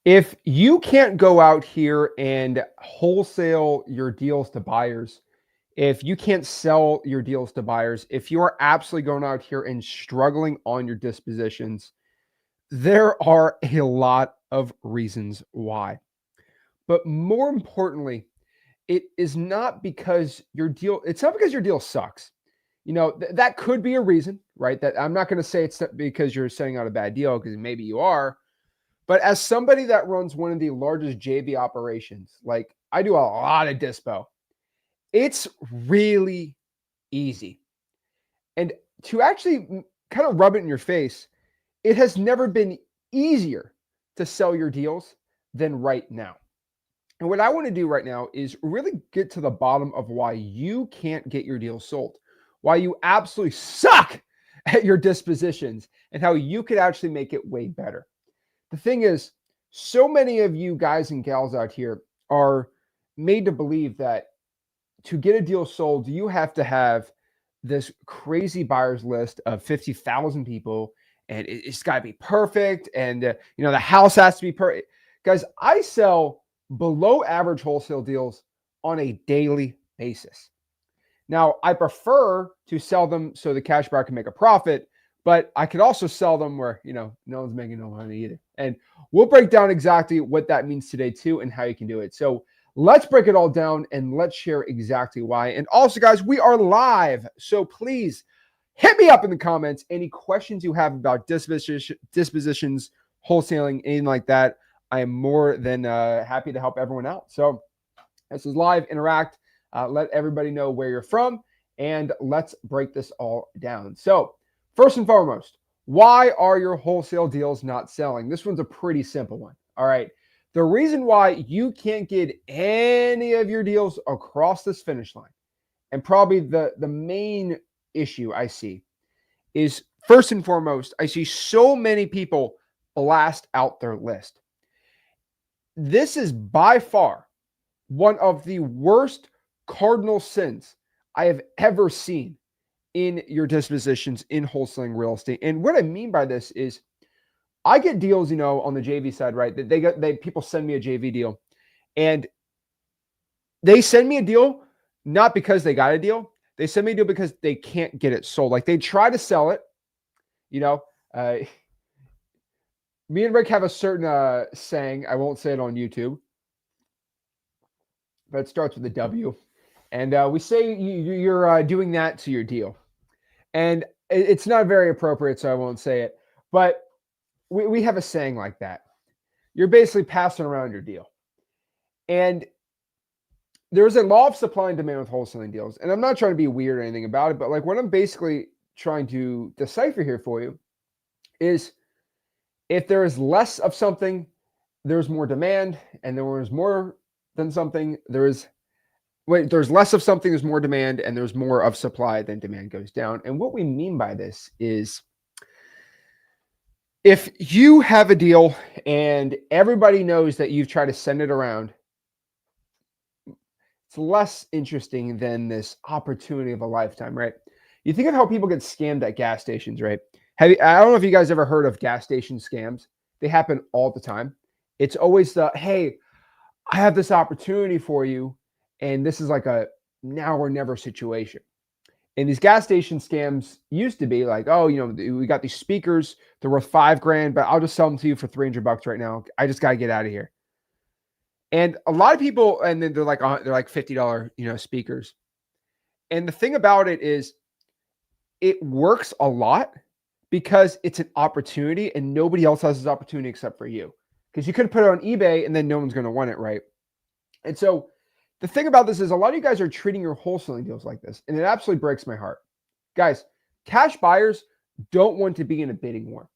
If you can't go out here and wholesale your deals to buyers, if you can't sell your deals to buyers, if you are absolutely going out here and struggling on your dispositions, there are a lot of reasons why. But more importantly, it is not because it's not because your deal sucks. That could be a reason, right? That I'm not going to say it's because you're sending out a bad deal, because maybe you are. But as somebody that runs one of the largest JV operations, like I do a lot of Dispo, it's really easy. And to actually kind of rub it in your face, it has never been easier to sell your deals than right now. And what I want to do right now is really get to the bottom of why you can't get your deals sold, why you absolutely suck at your dispositions, and how you could actually make it way better. The thing is, so many of you guys and gals out here are made to believe that to get a deal sold, you have to have this crazy buyers list of 50,000 people, and it's got to be perfect. And, the house has to be perfect. Guys, I sell below average wholesale deals on a daily basis. Now, I prefer to sell them so the cash buyer can make a profit, but I could also sell them where, no one's making no money either. And we'll break down exactly what that means today too, and how you can do it. So let's break it all down and let's share exactly why. And also, guys, we are live. So please hit me up in the comments. Any questions you have about dispositions, wholesaling, anything like that. I am more than happy to help everyone out. So this is live, interact. Let everybody know where you're from, and let's break this all down. So first and foremost, why are your wholesale deals not selling? This one's a pretty simple one. All right. The reason why you can't get any of your deals across this finish line, and probably the main issue I see, is first and foremost, I see so many people blast out their list. This is by far one of the worst cardinal sins I have ever seen in your dispositions in wholesaling real estate. And what I mean by this is, I get deals, on the JV side, right? That people send me a JV deal, and they send me a deal not because they got a deal. They send me a deal because they can't get it sold. Like, they try to sell it. Me and Rick have a certain saying. I won't say it on YouTube, but it starts with a W. And we say you're doing that to your deal. And it's not very appropriate, so I won't say it. But we have a saying like that. You're basically passing around your deal. And there's a law of supply and demand with wholesaling deals. And I'm not trying to be weird or anything about it, but like, what I'm basically trying to decipher here for you is, if there is less of something, there's more demand, and there is more than something, there's less of something, there's more demand, and there's more of supply, then demand goes down. And what we mean by this is, if you have a deal and everybody knows that you've tried to send it around, it's less interesting than this opportunity of a lifetime, right? You think of how people get scammed at gas stations, right? I don't know if you guys ever heard of gas station scams. They happen all the time. It's always hey, I have this opportunity for you, and this is like a now or never situation. And these gas station scams used to be like, oh, we got these speakers, they're worth $5,000, but I'll just sell them to you for $300 right now. I just got to get out of here. And a lot of people, and then they're like $50, speakers. And the thing about it is, it works a lot because it's an opportunity, and nobody else has this opportunity except for you. Because you could put it on eBay and then no one's going to want it, right? And so the thing about this is, a lot of you guys are treating your wholesaling deals like this, and it absolutely breaks my heart. Guys, cash buyers don't want to be in a bidding war.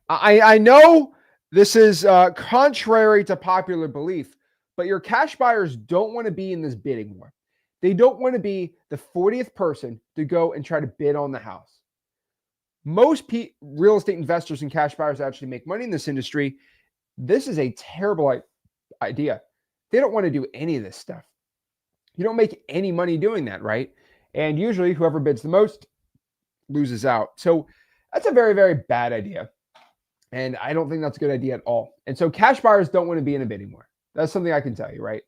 I know this is contrary to popular belief, but your cash buyers don't want to be in this bidding war. They don't want to be the 40th person to go and try to bid on the house. Most real estate investors and cash buyers actually make money in this industry. This is a terrible idea. They don't want to do any of this stuff. You don't make any money doing that, right? And usually whoever bids the most loses out. So that's a very, very bad idea. And I don't think that's a good idea at all. And so cash buyers don't want to be in a bidding war. That's something I can tell you, right?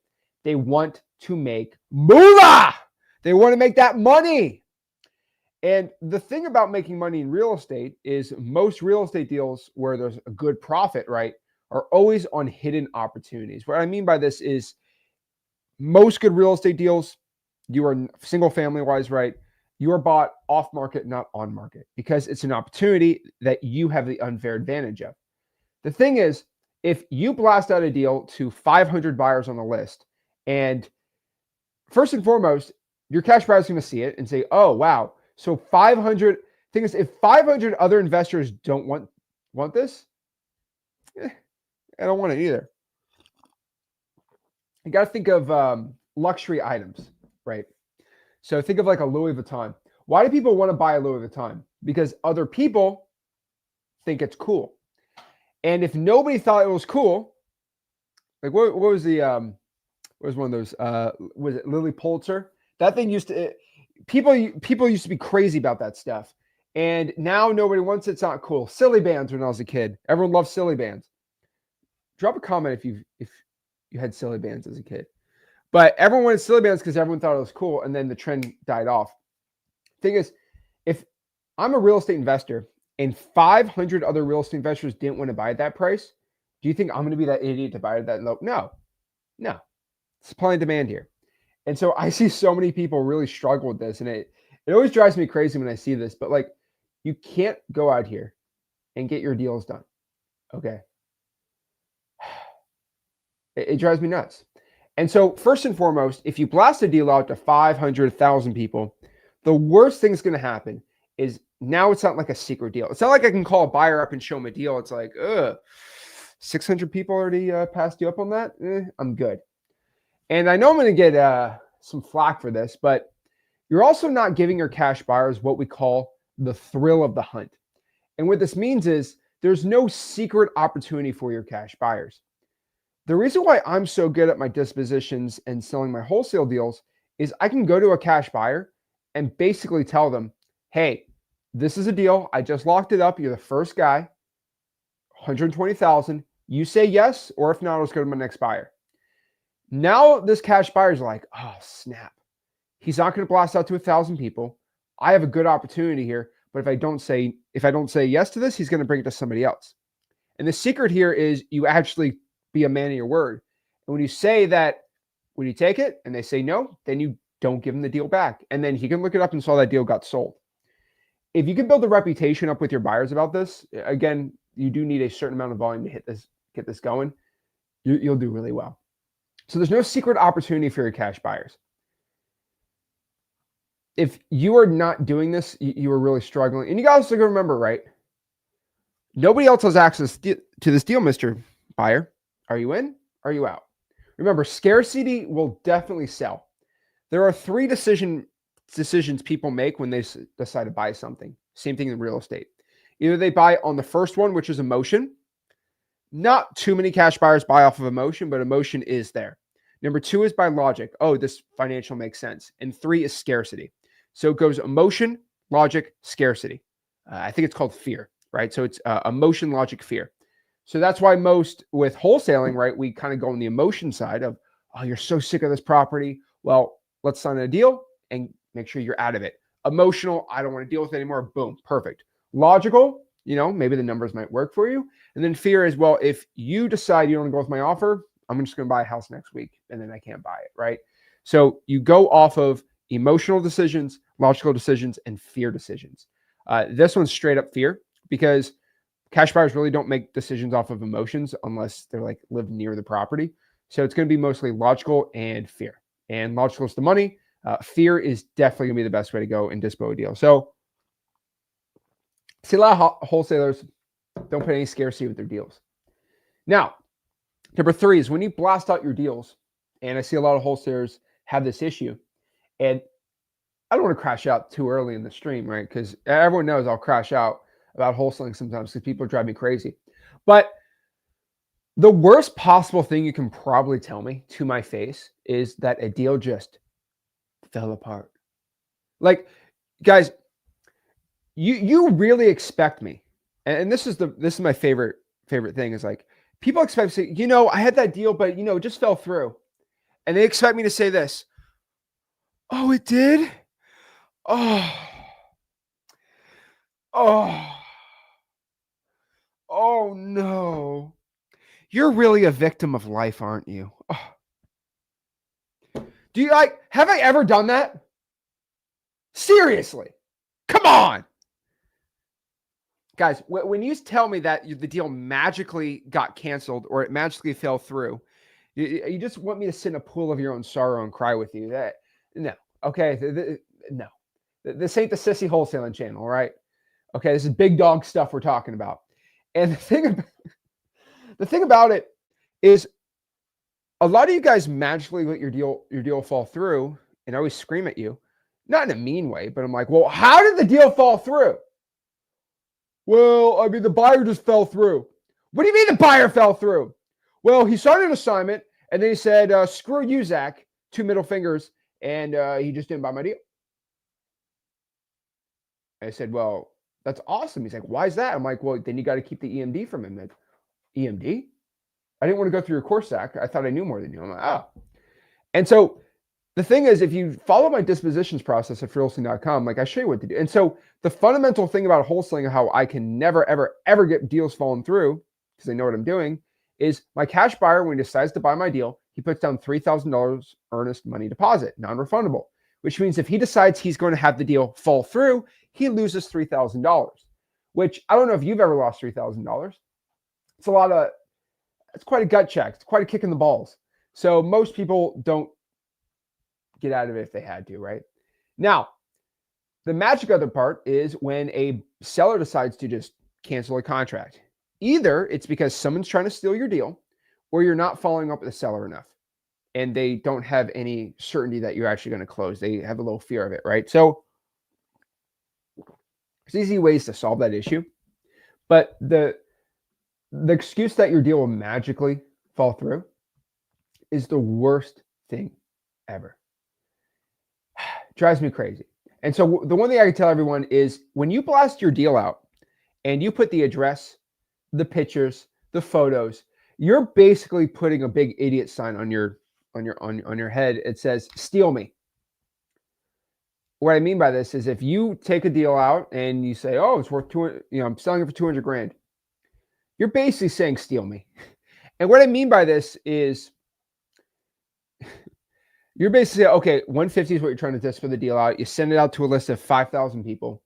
They want to make moolah. They want to make that money. And the thing about making money in real estate is most real estate deals where there's a good profit, right, are always on hidden opportunities. What I mean by this is most good real estate deals, you are single family wise, right? You are bought off market, not on market, because it's an opportunity that you have the unfair advantage of. The thing is, if you blast out a deal to 500 buyers on the list, and first and foremost, your cash buyer is going to see it and say, oh, wow. So 500, thing is, if 500 other investors don't want this, I don't want it either. You got to think of luxury items, right? So think of like a Louis Vuitton. Why do people want to buy a Louis Vuitton? Because other people think it's cool. And if nobody thought it was cool, like what was the what was one of those was it Lily Pulitzer? That thing used to people used to be crazy about that stuff. And now nobody wants it. It's not cool. Silly bands when I was a kid. Everyone loved silly bands. Drop a comment if you had silly bands as a kid. But everyone wanted silly bands because everyone thought it was cool, and then the trend died off. Thing is, if I'm a real estate investor and 500 other real estate investors didn't want to buy at that price, do you think I'm going to be that idiot to buy at that low? No. Supply and demand here. And so I see so many people really struggle with this, and it always drives me crazy when I see this. But like, you can't go out here and get your deals done. Okay. It drives me nuts. And so first and foremost, if you blast a deal out to 500,000 people, the worst thing that's going to happen is now it's not like a secret deal. It's not like I can call a buyer up and show them a deal. It's like, 600 people already passed you up on that. I'm good. And I know I'm going to get some flack for this, but you're also not giving your cash buyers what we call the thrill of the hunt. And what this means is there's no secret opportunity for your cash buyers. The reason why I'm so good at my dispositions and selling my wholesale deals is I can go to a cash buyer and basically tell them, hey, this is a deal. I just locked it up. You're the first guy, 120,000. You say yes, or if not, let's go to my next buyer. Now this cash buyer is like, oh, snap. He's not going to blast out to 1,000 people. I have a good opportunity here, but if I don't say yes to this, he's going to bring it to somebody else. And the secret here is you actually be a man of your word. And when you say that, when you take it and they say no, then you don't give them the deal back. And then he can look it up and saw that deal got sold. If you can build a reputation up with your buyers about this, again, you do need a certain amount of volume to get this going. You'll do really well. So there's no secret opportunity for your cash buyers. If you are not doing this, you are really struggling. And you guys also remember, right? Nobody else has access to this deal, Mr. Buyer. Are you in? Are you out? Remember, scarcity will definitely sell. There are 3 decisions people make when they decide to buy something. Same thing in real estate. Either they buy on the first one, which is emotion. Not too many cash buyers buy off of emotion, but emotion is there. Number 2 is by logic. Oh, this financial makes sense. And 3 is scarcity. So it goes emotion, logic, scarcity. I think it's called fear, right? So it's emotion, logic, fear. So that's why most with wholesaling, right, we kind of go on the emotion side of, oh, you're so sick of this property. Well, let's sign a deal and make sure you're out of it. Emotional, I don't want to deal with it anymore. Boom, perfect. Logical, maybe the numbers might work for you. And then fear is, well, if you decide you don't want to go with my offer, I'm just going to buy a house next week and then I can't buy it, right? So you go off of emotional decisions, logical decisions, and fear decisions. This one's straight up fear because cash buyers really don't make decisions off of emotions unless they're like live near the property. So it's going to be mostly logical and fear. And logical is the money. Fear is definitely going to be the best way to go in dispo a deal. So see a lot of wholesalers don't put any scarcity with their deals. Now, number 3 is when you blast out your deals, and I see a lot of wholesalers have this issue, and I don't want to crash out too early in the stream, right? Because everyone knows I'll crash out about wholesaling sometimes because people drive me crazy. But the worst possible thing you can probably tell me to my face is that a deal just fell apart. Like, guys, you really expect me And this is my favorite thing is like people expect to say, I had that deal, but it just fell through. And they expect me to say this. Oh, it did? Oh, oh, oh no. You're really a victim of life, aren't you? Oh. Have I ever done that? Seriously. Come on. Guys, when you tell me that the deal magically got canceled or it magically fell through, you just want me to sit in a pool of your own sorrow and cry with you. No. Okay. No. This ain't the sissy wholesaling channel, right? Okay. This is big dog stuff we're talking about. And the thing about it is a lot of you guys magically let your deal fall through, and I always scream at you, not in a mean way, but I'm like, well, how did the deal fall through? Well, I mean, the buyer just fell through. What do you mean the buyer fell through? Well, he started an assignment, and then he said, screw you, Zach, 2 middle fingers, and he just didn't buy my deal. I said, well, that's awesome. He's like, why is that? I'm like, well, then you got to keep the EMD from him. Like, EMD? I didn't want to go through your course, Zach. I thought I knew more than you. I'm like, oh. And so the thing is, if you follow my dispositions process at freewholesaling.com, like I show you what to do. And so the fundamental thing about wholesaling, how I can never, ever, ever get deals falling through, because I know what I'm doing, is my cash buyer, when he decides to buy my deal, he puts down $3,000 earnest money deposit, non-refundable, which means if he decides he's going to have the deal fall through, he loses $3,000, which I don't know if you've ever lost $3,000. It's quite a gut check. It's quite a kick in the balls. So most people don't get out of it if they had to, right? Now, the magic other part is when a seller decides to just cancel a contract. Either it's because someone's trying to steal your deal, or you're not following up with the seller enough, and they don't have any certainty that you're actually going to close. They have a little fear of it, right? So there's easy ways to solve that issue, but the excuse that your deal will magically fall through is the worst thing ever. Drives me crazy. And so the one thing I can tell everyone is when you blast your deal out and you put the address, the pictures, the photos, you're basically putting a big idiot sign on your head. It says, steal me. What I mean by this is if you take a deal out and you say, oh, it's worth 200, I'm selling it for 200 grand. You're basically saying, steal me. And what I mean by this is you're basically saying, okay, 150 is what you're trying to test for the deal out. You send it out to a list of 5,000 people.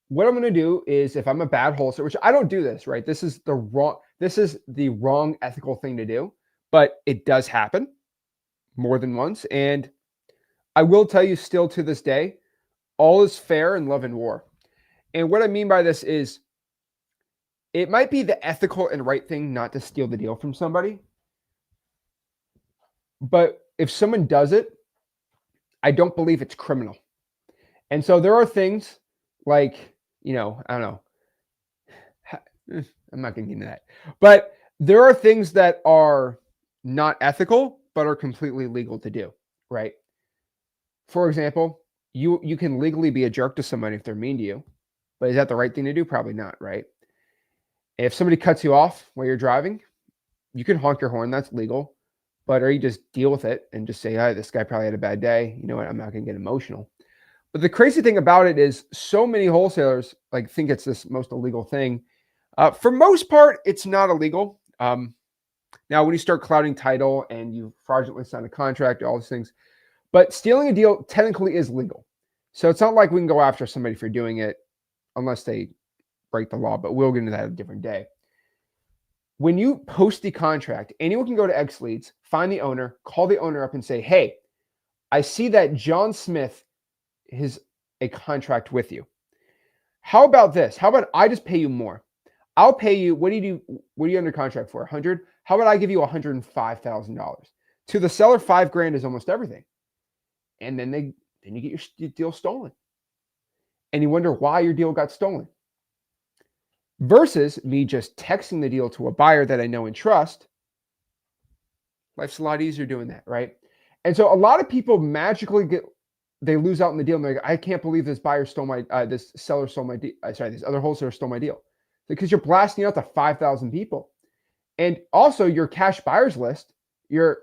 What I'm going to do is if I'm a bad wholesaler, which I don't do this, right? This is the wrong ethical thing to do, but it does happen more than once. And I will tell you still to this day, all is fair in love and war. And what I mean by this is it might be the ethical and right thing not to steal the deal from somebody. But if someone does it, I don't believe it's criminal. And so there are things like, I don't know. I'm not going to get into that. But there are things that are not ethical, but are completely legal to do, right? For example, you can legally be a jerk to somebody if they're mean to you. But is that the right thing to do? Probably not, right? If somebody cuts you off while you're driving, you can honk your horn. That's legal. But or you just deal with it and just say, hey, this guy probably had a bad day. You know what? I'm not going to get emotional. But the crazy thing about it is so many wholesalers think it's this most illegal thing. For most part, it's not illegal. Now, when you start clouding title and you fraudulently sign a contract, all these things, but stealing a deal technically is legal. So it's not like we can go after somebody for doing it unless they break the law, but we'll get into that a different day. When you post the contract, anyone can go to X Leads, find the owner, call the owner up and say, hey, I see that John Smith has a contract with you. How about this? How about I just pay you more? I'll pay you, what are you under contract for? 100? How about I give you $105,000? To the seller, $5,000 is almost everything. And then you get your deal stolen. And you wonder why your deal got stolen. Versus me just texting the deal to a buyer that I know and trust. Life's a lot easier doing that, right? And so a lot of people magically they lose out in the deal. And they're like, I can't believe this buyer stole my, this seller stole my deal. Sorry, this other wholesaler stole my deal. because you're blasting out to 5,000 people. And also your cash buyers list, your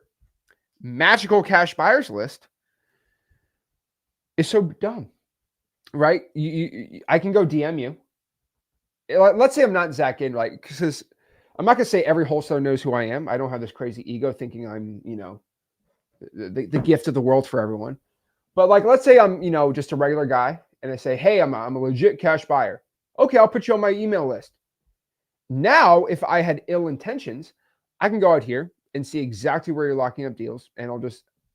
magical cash buyers list is so dumb, right? I can go DM you. Let's say I'm not Zach Ginn, right? Because I'm not going to say every wholesaler knows who I am. I don't have this crazy ego thinking I'm, the gift of the world for everyone. But like, let's say I'm, just a regular guy and I say, hey, I'm a legit cash buyer. Okay, I'll put you on my email list. Now, if I had ill intentions, I can go out here and see exactly where you're locking up deals, and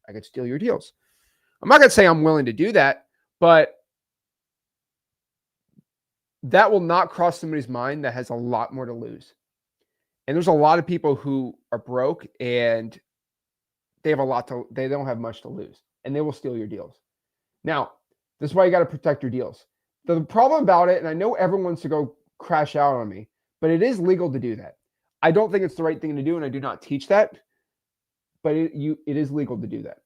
I could steal your deals. I'm not going to say I'm willing to do that, but that will not cross somebody's mind that has a lot more to lose. And there's a lot of people who are broke and they don't have much to lose, and they will steal your deals. Now, this is why you got to protect your deals. The problem about it, and I know everyone wants to go crash out on me, but it is legal to do that. I don't think it's the right thing to do, and I do not teach that, but it is legal to do that.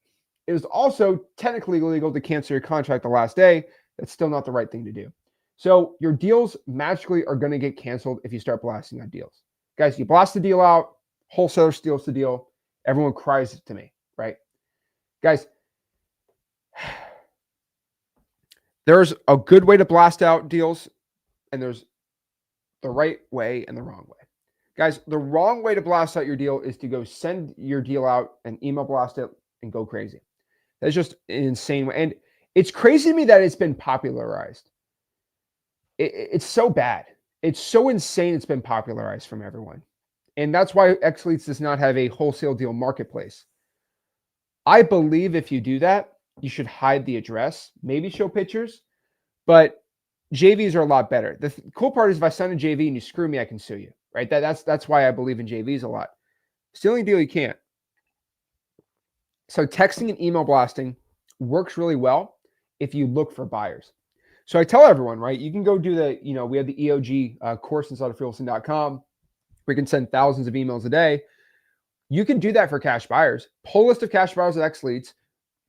It is also technically illegal to cancel your contract the last day. That's still not the right thing to do. So your deals magically are going to get canceled if you start blasting out deals. Guys, you blast the deal out, wholesaler steals the deal, everyone cries to me, right? Guys, there's a good way to blast out deals, and there's the right way and the wrong way. Guys, the wrong way to blast out your deal is to go send your deal out and email blast it and go crazy. That's just an insane way. And it's crazy to me that it's been popularized. It's so bad. It's so insane it's been popularized from everyone. And that's why XLeads does not have a wholesale deal marketplace. I believe if you do that, you should hide the address, maybe show pictures, but JVs are a lot better. The cool part is if I send a JV and you screw me, I can sue you, right? That's why I believe in JVs a lot. Stealing a deal, you can't. So texting and email blasting works really well if you look for buyers. So I tell everyone, right, you can go do we have the EOG course inside of wholesaling.com. We can send thousands of emails a day. You can do that for cash buyers. Pull a list of cash buyers at XLeads,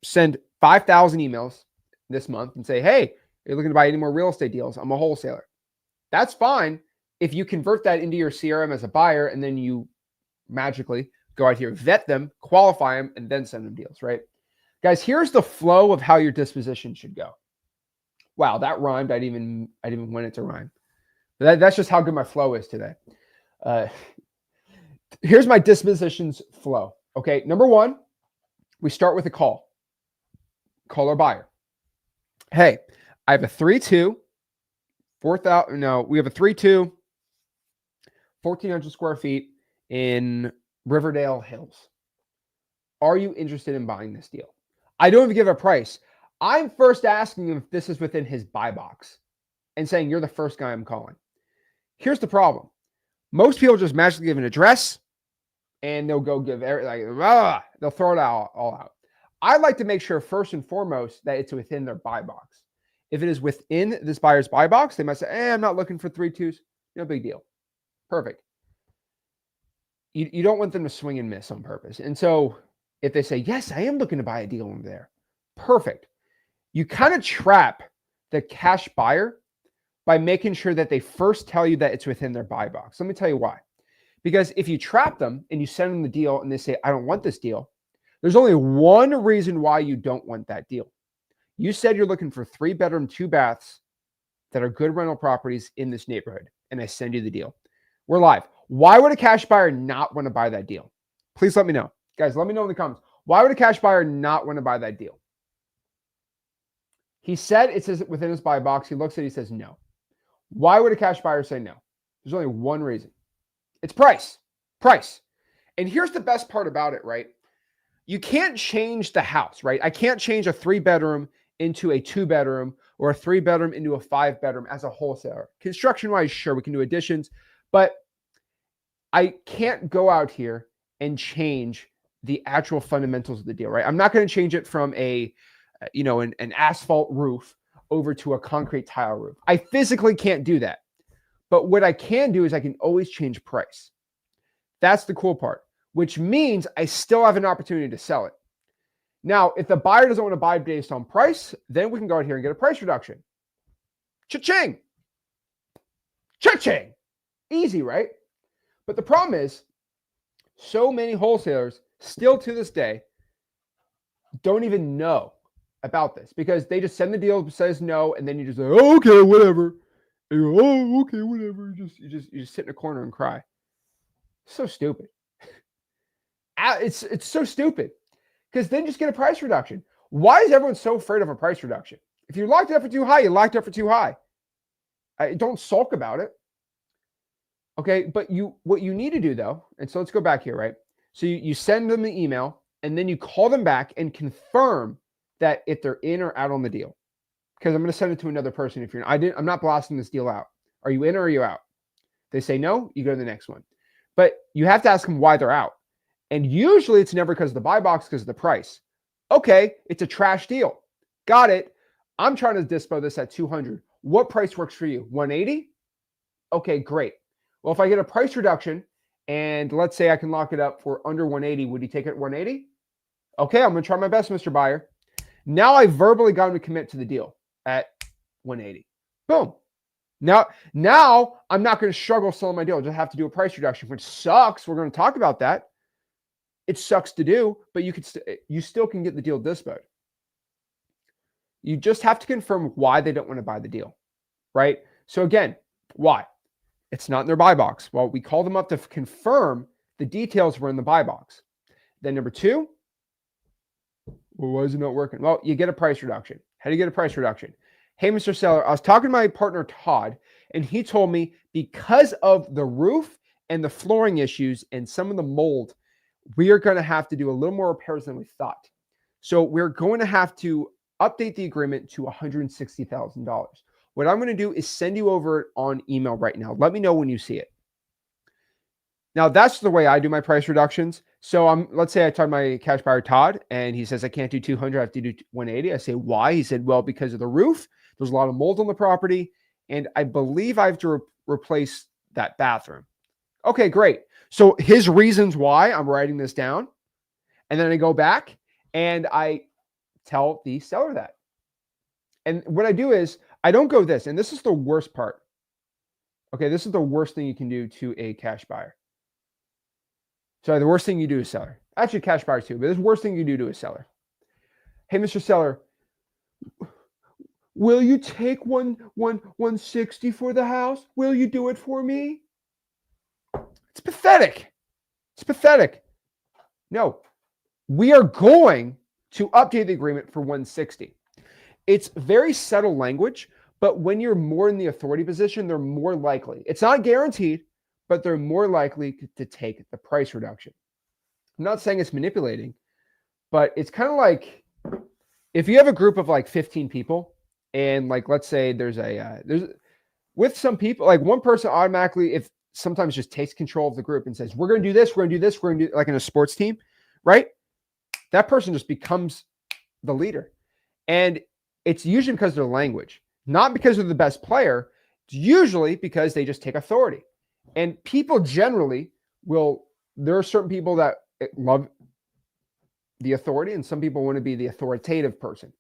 send 5,000 emails this month and say, hey, you're looking to buy any more real estate deals? I'm a wholesaler. That's fine if you convert that into your CRM as a buyer, and then you magically go out here, vet them, qualify them, and then send them deals, right? Guys, here's the flow of how your disposition should go. Wow, that rhymed. I didn't even want it to rhyme. But that's just how good my flow is today. Here's my dispositions flow. Okay, number one, we start with a call. Call our buyer. Hey, I have a 3-2, 4,000. No, we have a 3-2, 1,400 square feet in Riverdale Hills. Are you interested in buying this deal? I don't even give a price. I'm first asking him if this is within his buy box and saying, you're the first guy I'm calling. Here's the problem. Most people just magically give an address and they'll go give they'll throw it all out. I like to make sure first and foremost that it's within their buy box. If it is within this buyer's buy box, they might say, I'm not looking for 3-2s. No big deal. Perfect. You don't want them to swing and miss on purpose. And so if they say, yes, I am looking to buy a deal over there, perfect. You kind of trap the cash buyer by making sure that they first tell you that it's within their buy box. Let me tell you why. Because if you trap them and you send them the deal and they say, I don't want this deal, there's only one reason why you don't want that deal. You said you're looking for 3-bedroom, 2 baths that are good rental properties in this neighborhood, and I send you the deal. We're live. Why would a cash buyer not want to buy that deal? Please let me know. Guys, let me know in the comments. Why would a cash buyer not want to buy that deal? He said it says within his buy box. He looks at it, he says no. Why would a cash buyer say no? There's only one reason. It's price. Price. And here's the best part about it, right? You can't change the house, right? I can't change a 3-bedroom into a 2-bedroom or a 3-bedroom into a 5-bedroom as a wholesaler. Construction-wise, sure, we can do additions, but I can't go out here and change the actual fundamentals of the deal, right? I'm not going to change it from an asphalt roof over to a concrete tile roof. I physically can't do that. But what I can do is I can always change price. That's the cool part, which means I still have an opportunity to sell it. Now, if the buyer doesn't want to buy based on price, then we can go out here and get a price reduction. Cha-ching! Cha-ching! Easy, right? But the problem is, so many wholesalers still to this day don't even know about this because they just send the deal, says no, and then you just say, oh, okay, whatever. And you go, oh, okay, whatever. You just sit in a corner and cry. So stupid. It's so stupid because then just get a price reduction. Why is everyone so afraid of a price reduction? If you locked it up for too high, you locked it up for too high. Don't sulk about it. Okay, but what you need to do though, and so let's go back here, right? So you send them the email and then you call them back and confirm that if they're in or out on the deal. Because I'm going to send it to another person if you're I'm not blasting this deal out. Are you in or are you out? They say no, you go to the next one. But you have to ask them why they're out. And usually it's never because of the buy box, because of the price. Okay, it's a trash deal. Got it. I'm trying to dispo this at 200. What price works for you? 180? Okay, great. Well, if I get a price reduction and let's say I can lock it up for under 180, would you take it at 180? Okay, I'm going to try my best, Mr. Buyer. Now I verbally got him to commit to the deal at 180. Boom. Now I'm not going to struggle selling my deal. I just have to do a price reduction, which sucks. We're going to talk about that. It sucks to do, but you still can get the deal dispoed. You just have to confirm why they don't want to buy the deal, right? So again, why? It's not in their buy box. Well, we call them up to confirm the details were in the buy box. Then number two, well, why is it not working? Well, you get a price reduction. How do you get a price reduction? Hey, Mr. Seller, I was talking to my partner, Todd, and he told me because of the roof and the flooring issues and some of the mold, we are going to have to do a little more repairs than we thought. So we're going to have to update the agreement to $160,000. What I'm going to do is send you over on email right now. Let me know when you see it. Now, that's the way I do my price reductions. So let's say I talk to my cash buyer, Todd, and he says, I can't do 200, I have to do 180. I say, why? He said, well, because of the roof, there's a lot of mold on the property, and I believe I have to replace that bathroom. Okay, great. So his reasons why, I'm writing this down, and then I go back and I tell the seller that. And what I do is I don't go this, and this is the worst part. Okay, this is the worst thing you can do to a cash buyer. Sorry, the worst thing you do to a seller. Actually, cash buyer too, but this is the worst thing you do to a seller. Hey, Mr. Seller, will you take 160 for the house? Will you do it for me? It's pathetic. It's pathetic. No, we are going to update the agreement for 160. It's very subtle language, but when you're more in the authority position, they're more likely. It's not guaranteed, but they're more likely to take the price reduction. I'm not saying it's manipulating, but it's kind of like if you have a group of like 15 people and like, let's say there's with some people, like one person automatically, if sometimes just takes control of the group and says, we're going to do this, we're going to do this, we're going to do like in a sports team, right? That person just becomes the leader. And it's usually because of their language, not because they're the best player. It's usually because they just take authority. And people generally there are certain people that love the authority and some people want to be the authoritative person.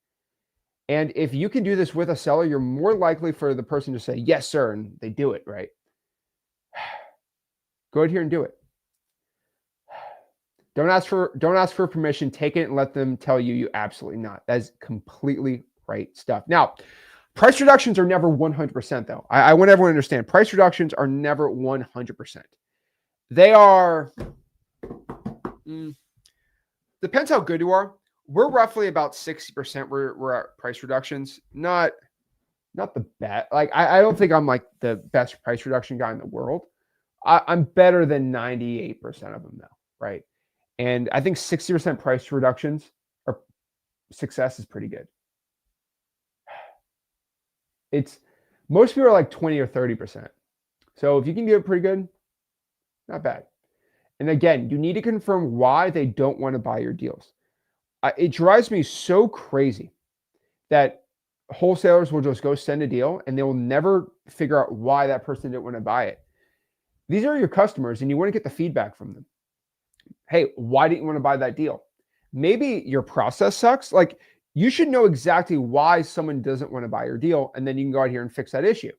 And if you can do this with a seller, you're more likely for the person to say, yes, sir, and they do it, right? Go ahead here and do it. Don't ask for permission. Take it and let them tell you absolutely not. That's completely right stuff. Now, price reductions are never 100% though. I want everyone to understand price reductions are never 100%. They are, depends how good you are. We're roughly about 60% we're at price reductions. Not the best. Like, I don't think I'm like the best price reduction guy in the world. I'm better than 98% of them though, right? And I think 60% price reductions or success is pretty good. Most people are like 20 or 30%. So if you can do it pretty good, not bad. And again, you need to confirm why they don't want to buy your deals. It drives me so crazy that wholesalers will just go send a deal and they will never figure out why that person didn't want to buy it. These are your customers and you want to get the feedback from them. Hey, why didn't you want to buy that deal? Maybe your process sucks. Like, you should know exactly why someone doesn't want to buy your deal, and then you can go out here and fix that issue.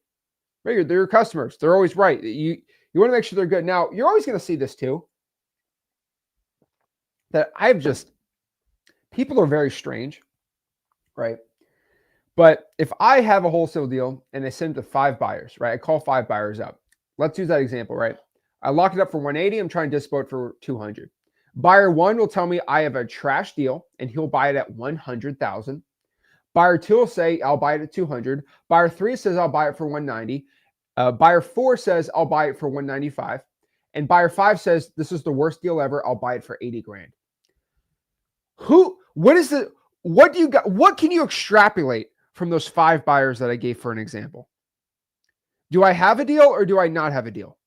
Right? They're your customers. They're always right. You You want to make sure they're good. Now, you're always going to see this too, that people are very strange, right? But if I have a wholesale deal and I send it to 5 buyers, right? I call 5 buyers up. Let's use that example, right? I lock it up for 180. I'm trying to dispo it for 200. Buyer 1 will tell me I have a trash deal and he'll buy it at 100,000. Buyer 2 will say I'll buy it at 200. Buyer 3 says I'll buy it for 190. Buyer 4 says I'll buy it for 195. And buyer 5 says this is the worst deal ever. I'll buy it for 80 grand. What can you extrapolate from those 5 buyers that I gave for an example? Do I have a deal or do I not have a deal?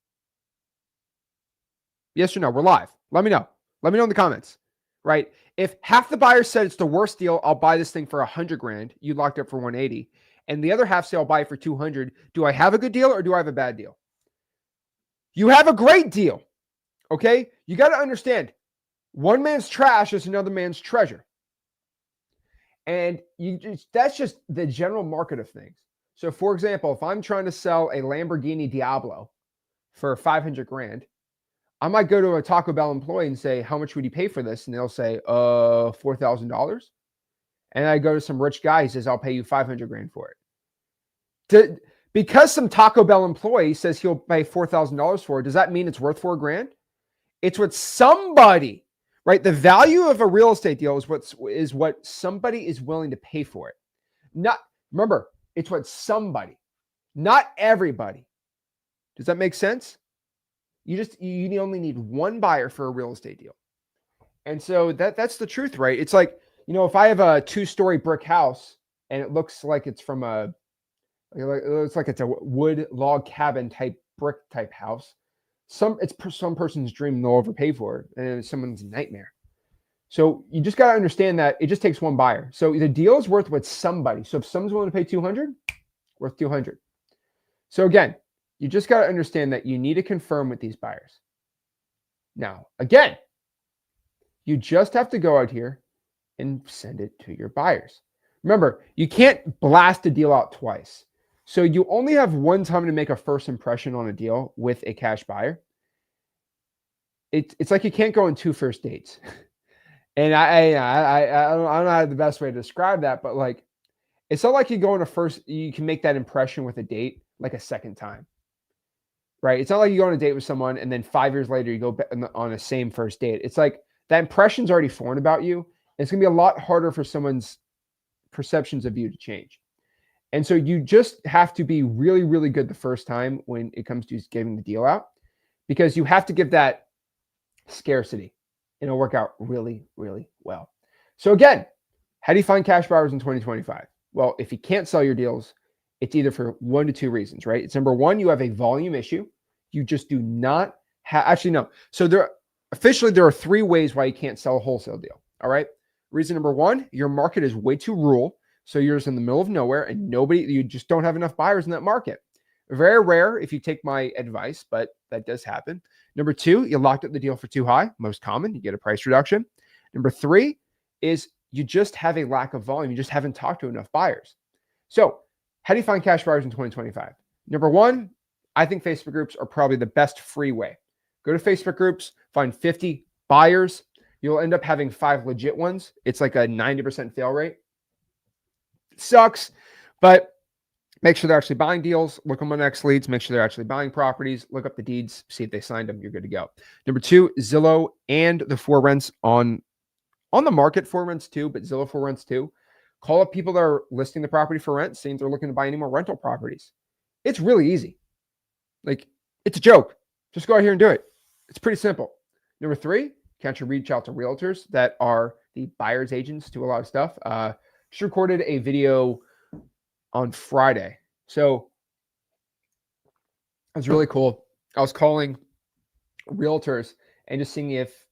Yes or no? We're live. Let me know. Let me know in the comments, right? If half the buyers said it's the worst deal, I'll buy this thing for 100 grand. You locked up for 180. And the other half say I'll buy it for 200. Do I have a good deal or do I have a bad deal? You have a great deal. Okay? You got to understand, one man's trash is another man's treasure. And that's just the general market of things. So for example, if I'm trying to sell a Lamborghini Diablo for 500 grand, I might go to a Taco Bell employee and say, how much would you pay for this? And they'll say, $4,000. And I go to some rich guy, he says, I'll pay you 500 grand for it. Because some Taco Bell employee says he'll pay $4,000 for it, does that mean it's worth 4 grand? It's what somebody, right? The value of a real estate deal is what somebody is willing to pay for it. Remember, it's what somebody, not everybody. Does that make sense? You only need one buyer for a real estate deal. And so that's the truth, right? It's like, if I have a 2-story brick house and it looks like it's from it looks like it's a wood log cabin type brick type house. It's some person's dream and they'll overpay for it, and it's someone's nightmare. So you just got to understand that it just takes one buyer. So the deal is worth what somebody. So if someone's willing to pay 200, worth 200. So again, you just got to understand that you need to confirm with these buyers. Now, again, you just have to go out here and send it to your buyers. Remember, you can't blast a deal out twice. So you only have one time to make a first impression on a deal with a cash buyer. It's like you can't go on 2 first dates. And I don't know the best way to describe that, but like, it's not like you go on you can make that impression with a date like a second time. Right? It's not like you go on a date with someone and then 5 years later you go on the same first date. It's like that impression's already formed about you. It's going to be a lot harder for someone's perceptions of you to change. And so you just have to be really, really good the first time when it comes to giving the deal out, because you have to give that scarcity and it'll work out really, really well. So again, how do you find cash buyers in 2025? Well, if you can't sell your deals, it's either for 1 to 2 reasons, right? It's number 1, you have a volume issue. You just do not have, actually, no. So there are 3 ways why you can't sell a wholesale deal. All right. Reason number 1, your market is way too rural. So you're just in the middle of nowhere and you just don't have enough buyers in that market. Very rare if you take my advice, but that does happen. Number 2, you locked up the deal for too high. Most common, you get a price reduction. Number 3 is you just have a lack of volume. You just haven't talked to enough buyers. So how do you find cash buyers in 2025? Number 1, I think Facebook groups are probably the best free way. Go to Facebook groups, find 50 buyers. You'll end up having 5 legit ones. It's like a 90% fail rate. It sucks, but make sure they're actually buying deals. Look on my next leads. Make sure they're actually buying properties. Look up the deeds. See if they signed them. You're good to go. Number 2, Zillow and the For Rents on the market. For Rents too, but Zillow For Rents too. Call up people that are listing the property for rent, seeing if they're looking to buy any more rental properties. It's really easy. Like, it's a joke. Just go out here and do it. It's pretty simple. Number 3, can't you reach out to realtors that are the buyer's agents to a lot of stuff? Just recorded a video on Friday. So it was really cool. I was calling realtors and just seeing if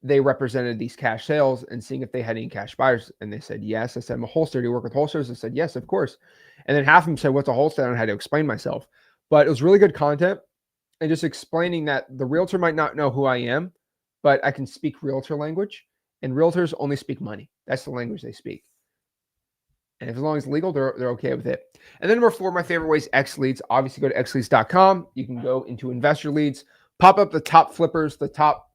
they represented these cash sales and seeing if they had any cash buyers. And they said, yes. I said, I'm a wholesaler. Do you work with wholesalers? I said, yes, of course. And then half of them said, what's a wholesaler? And I had to explain myself. But it was really good content and just explaining that the realtor might not know who I am, but I can speak realtor language. And realtors only speak money. That's the language they speak. And as long as legal, they're okay with it. And then number 4, my favorite way is X Leads. Obviously, go to xleads.com. You can go into investor leads, pop up the top flippers, top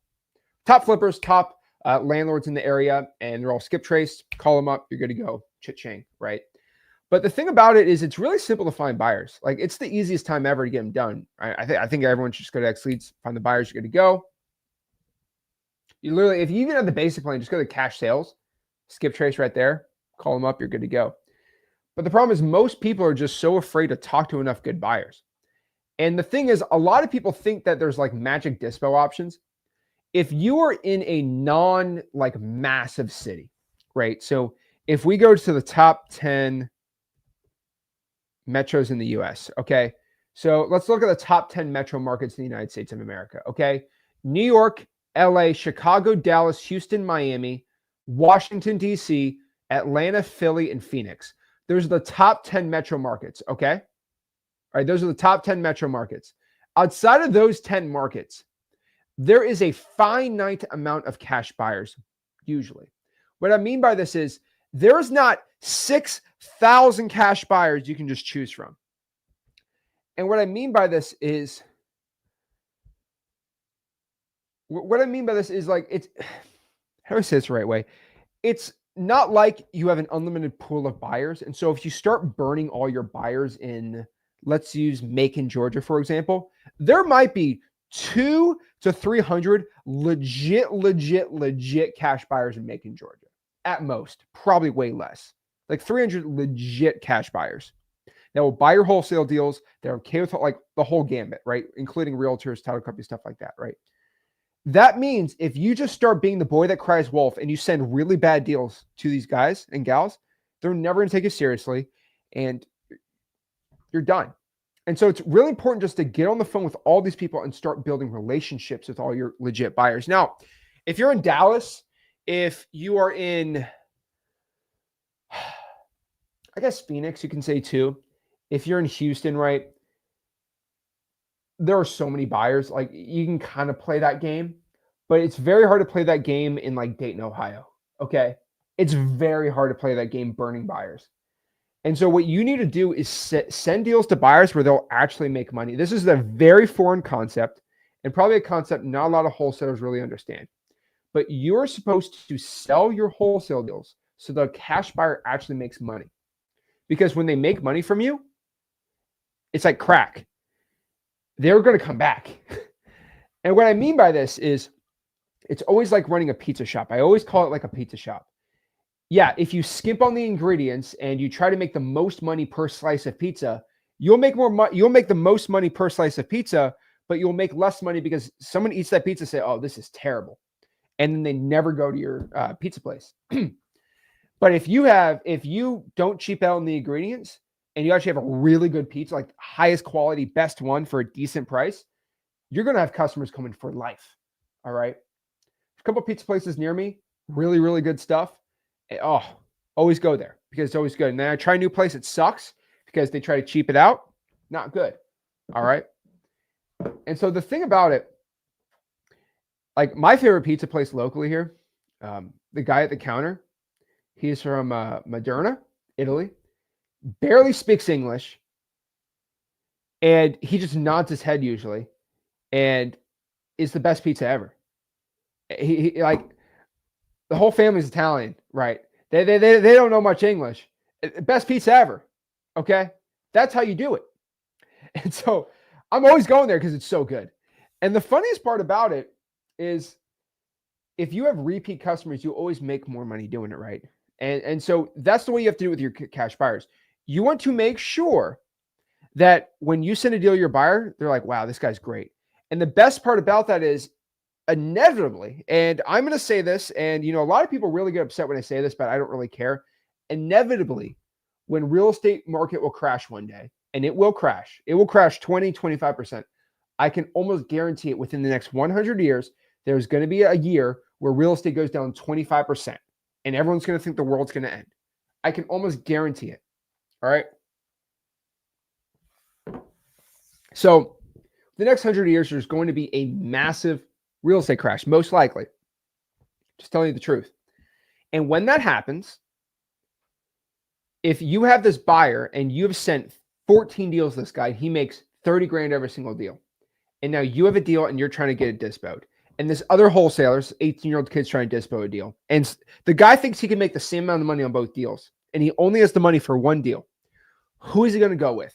landlords in the area, and they're all skip traced. Call them up. You're good to go. Cha-ching, right? But the thing about it is it's really simple to find buyers. Like, it's the easiest time ever to get them done. Right? I think everyone should just go to X Leads, find the buyers. You're good to go. You literally, if you even have the basic plan, just go to cash sales, skip trace right there, call them up, you're good to go. But the problem is most people are just so afraid to talk to enough good buyers. And the thing is, a lot of people think that there's like magic dispo options. If you are in a like massive city, right? So if we go to the top 10 metros in the US, okay? So let's look at the top 10 metro markets in the United States of America, okay? New York, LA, Chicago, Dallas, Houston, Miami, Washington, D.C., Atlanta, Philly, and Phoenix. Those are the top 10 metro markets, okay? All right, those are the top 10 metro markets. Outside of those 10 markets, there is a finite amount of cash buyers, usually. What I mean by this is there is not 6,000 cash buyers you can just choose from. And what I mean by this is, like, it's, how do I say this the right way? It's not like you have an unlimited pool of buyers. And so if you start burning all your buyers in, let's use Macon, Georgia, for example, there might be 200 to 300 legit cash buyers in Macon, Georgia. At most, probably way less. Like 300 legit cash buyers that will buy your wholesale deals. They're okay with like the whole gambit, right? Including realtors, title companies, stuff like that, right? That means if you just start being the boy that cries wolf and you send really bad deals to these guys and gals, they're never going to take you seriously and you're done. And so it's really important just to get on the phone with all these people and start building relationships with all your legit buyers. Now, if you're in Dallas, if you are in, I guess Phoenix, you can say too. If you're in Houston, right? There are so many buyers. Like, you can kind of play that game, but it's very hard to play that game in like Dayton, Ohio. Okay. It's very hard to play that game burning buyers. And so what you need to do is send deals to buyers where they'll actually make money. This is a very foreign concept and probably a concept not a lot of wholesalers really understand. But you're supposed to sell your wholesale deals so the cash buyer actually makes money. Because when they make money from you, it's like crack. They're going to come back. And what I mean by this is it's always like running a pizza shop. I always call it like a pizza shop. Yeah, if you skimp on the ingredients and you try to make the most money per slice of pizza, you'll make more money. You'll make the most money per slice of pizza, but you'll make less money because someone eats that pizza and say, "Oh, this is terrible," and then they never go to your pizza place. But if you don't cheap out on the ingredients and you actually have a really good pizza, like highest quality, best one for a decent price, you're going to have customers coming for life. All right. A couple of pizza places near me, really, really good stuff. Oh, always go there because it's always good. And then I try a new place. It sucks because they try to cheap it out. Not good. All right. And so the thing about it, like my favorite pizza place locally here, the guy at the counter, he's from Moderna, Italy, barely speaks English. And he just nods his head usually. And it's the best pizza ever. He like, the whole family's Italian, right? They don't know much English. Best pizza ever. Okay. That's how you do it. And so I'm always going there because it's so good. And the funniest part about it is if you have repeat customers, you always make more money doing it, right? And so that's the way you have to do it with your cash buyers. You want to make sure that when you send a deal to your buyer, they're like, wow, this guy's great. And the best part about that is inevitably, and I'm going to say this, and a lot of people really get upset when I say this, but I don't really care. Inevitably, when real estate market will crash one day, and it will crash 20, 25%. I can almost guarantee it within the next 100 years, there's going to be a year where real estate goes down 25%, and everyone's going to think the world's going to end. I can almost guarantee it. All right. So the next 100 years, there's going to be a massive real estate crash, most likely. Just telling you the truth. And when that happens, If you have this buyer and you have sent 14 deals to this guy, he makes 30 grand every single deal. And now you have a deal and you're trying to get it dispoed. And this other wholesaler's 18-year-old kid's trying to dispo a deal. And the guy thinks he can make the same amount of money on both deals. And he only has the money for one deal. Who is he going to go with?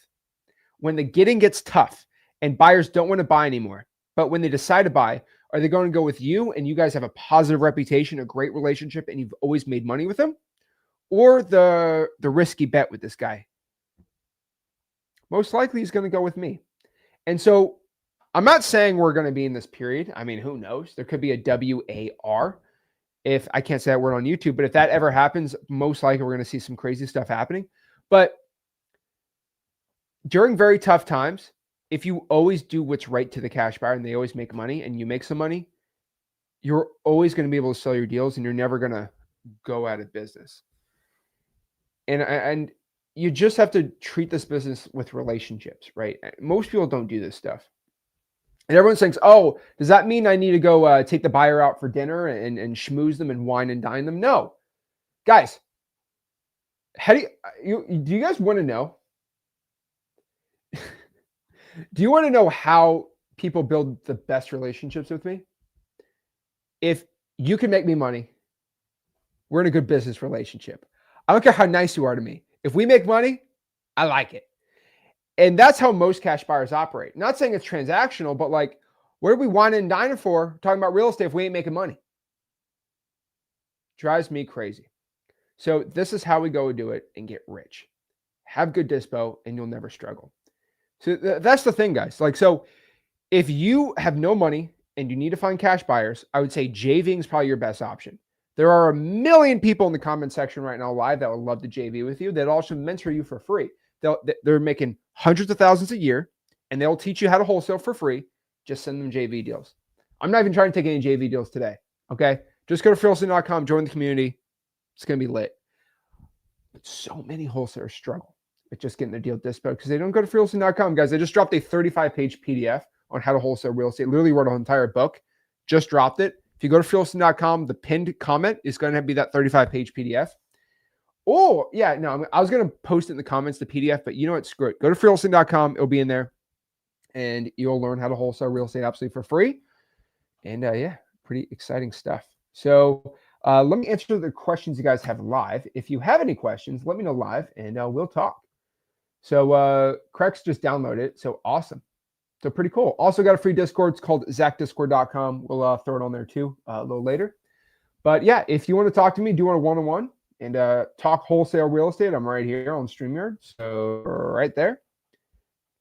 When the getting gets tough and buyers don't want to buy anymore, but when they decide to buy, are they going to go with you and you guys have a positive reputation, a great relationship, and you've always made money with them? Or the risky bet with this guy? Most likely he's going to go with me. And so I'm not saying we're going to be in this period. I mean, who knows? There could be a WAR. If I can't say that word on YouTube, but if that ever happens, most likely we're going to see some crazy stuff happening. But during very tough times, if you always do what's right to the cash buyer and they always make money and you make some money, you're always going to be able to sell your deals and you're never going to go out of business. And you just have to treat this business with relationships, right? Most people don't do this stuff. And everyone thinks, oh, does that mean I need to go take the buyer out for dinner and schmooze them and wine and dine them? No. Guys, how do you guys want to know? Do you want to know how people build the best relationships with me? If you can make me money, we're in a good business relationship. I don't care how nice you are to me. If we make money, I like it. And that's how most cash buyers operate. Not saying it's transactional, but like, what are we whining and dining for? Talking about real estate if we ain't making money. Drives me crazy. So this is how we go do it and get rich. Have good dispo and you'll never struggle. So that's the thing, guys. Like, so if you have no money and you need to find cash buyers, I would say JVing is probably your best option. There are a million people in the comment section right now live that would love to JV with you. They'll also mentor you for free. They're making hundreds of thousands a year and they'll teach you how to wholesale for free. Just send them JV deals. I'm not even trying to take any JV deals today. Okay. Just go to wholesale.com, join the community. It's going to be lit. But so many wholesalers struggle with just getting their deal dispo because they don't go to wholesale.com, guys. I just dropped a 35-page PDF on how to wholesale real estate. Literally wrote an entire book. Just dropped it. If you go to wholesale.com, the pinned comment is going to be that 35-page PDF. Oh, yeah, no, I was going to post it in the comments, the PDF, but you know what? Screw it. Go to wholesale.com. It'll be in there. And you'll learn how to wholesale real estate absolutely for free. And yeah, pretty exciting stuff. So let me answer the questions you guys have live. If you have any questions, let me know live and we'll talk. So Crex just downloaded it. So awesome. So pretty cool. Also got a free Discord. It's called ZachDiscord.com. We'll throw it on there too a little later. But yeah, if you want to talk to me, do a one-on-one and talk wholesale real estate, I'm right here on StreamYard. So right there.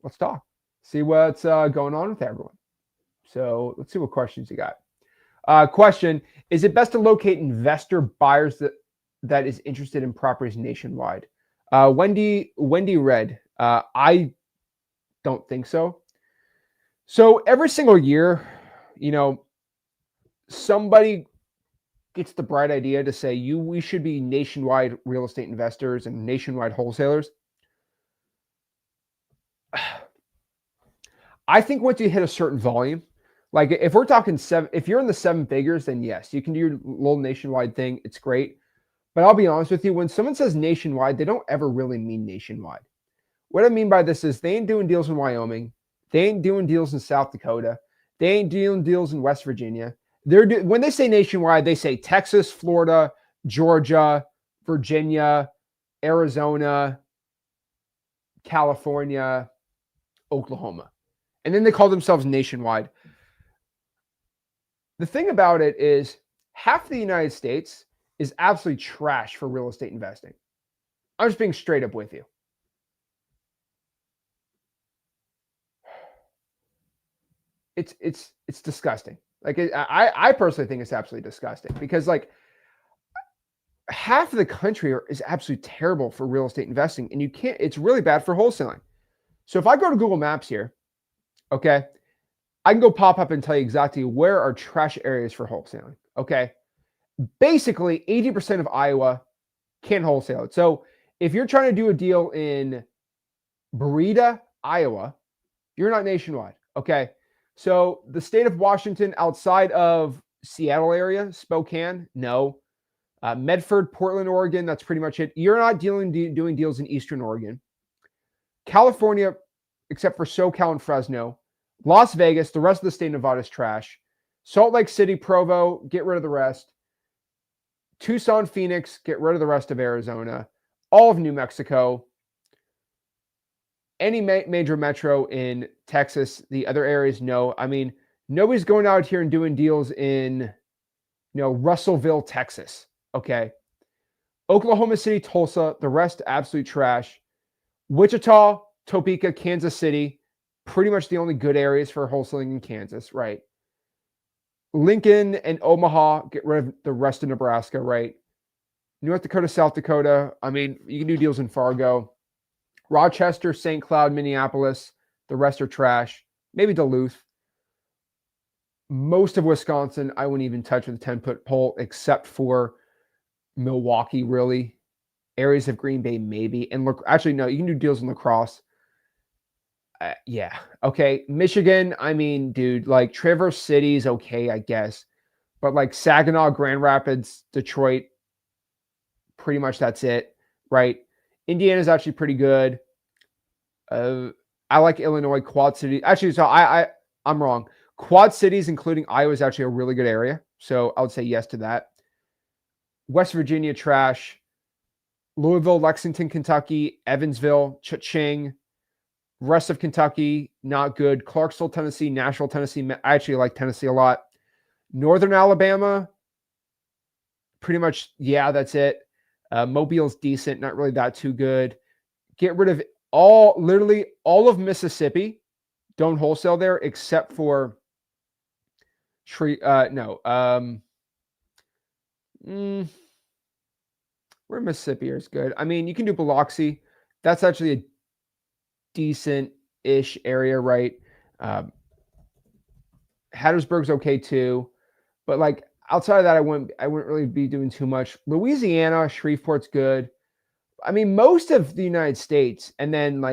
Let's talk. See what's going on with everyone. So let's see what questions you got. Question, is it best to locate investor buyers that is interested in properties nationwide? Wendy Red, I don't think so. So every single year, you know, somebody gets the bright idea to say we should be nationwide real estate investors and nationwide wholesalers. I think once you hit a certain volume, like if we're talking if you're in the 7 figures, then yes, you can do your little nationwide thing. It's great. But I'll be honest with you, when someone says nationwide, they don't ever really mean nationwide. What I mean by this is they ain't doing deals in Wyoming. They ain't doing deals in South Dakota. They ain't doing deals in West Virginia. When they say nationwide, they say Texas, Florida, Georgia, Virginia, Arizona, California, Oklahoma. And then they call themselves nationwide. The thing about it is half the United States is absolutely trash for real estate investing. I'm just being straight up with you. It's disgusting. Like I personally think it's absolutely disgusting because like half of the country is absolutely terrible for real estate investing, and it's really bad for wholesaling. So if I go to Google Maps here, okay, I can go pop up and tell you exactly where are trash areas for wholesaling. Okay. Basically 80% of Iowa can't wholesale it. So if you're trying to do a deal in Breda, Iowa, you're not nationwide. Okay. So the state of Washington outside of Seattle area, Spokane, no. Medford, Portland, Oregon. That's pretty much it. You're not doing deals in Eastern Oregon. California, except for SoCal and Fresno. Las Vegas, the rest of the state of Nevada is trash. Salt Lake City, Provo, get rid of the rest. Tucson, Phoenix, get rid of the rest of Arizona. All of New Mexico. Any major metro in Texas. The other areas, no. I mean, nobody's going out here and doing deals in, Russellville, Texas. Okay. Oklahoma City, Tulsa, the rest absolute trash. Wichita, Topeka, Kansas City, pretty much the only good areas for wholesaling in Kansas, right? Lincoln and Omaha, get rid of the rest of Nebraska, right? North Dakota, South Dakota, I mean, you can do deals in Fargo. Rochester, St. Cloud, Minneapolis, the rest are trash. Maybe Duluth. Most of Wisconsin, I wouldn't even touch with a 10-foot pole, except for Milwaukee, really. Areas of Green Bay, maybe. And look, actually, no, you can do deals in La Crosse. Yeah. Okay. Michigan, I mean, dude, like Traverse City is okay, I guess. But like Saginaw, Grand Rapids, Detroit, pretty much that's it, right? Indiana's actually pretty good. I like Illinois, Quad City. Actually, so I'm wrong. Quad Cities, including Iowa, is actually a really good area. So I would say yes to that. West Virginia, trash. Louisville, Lexington, Kentucky, Evansville, Cha-ching. Rest of Kentucky, not good. Clarksville, Tennessee, Nashville, Tennessee. I actually like Tennessee a lot. Northern Alabama, pretty much, yeah, that's it. Mobile's decent, not really that too good. Get rid of literally all of Mississippi. Don't wholesale there except for where Mississippi is good. I mean, you can do Biloxi. That's actually a decent-ish area, right? Hattiesburg's okay too, but like outside of that, I wouldn't really be doing too much. Louisiana, Shreveport's good. I mean, most of the United States, and then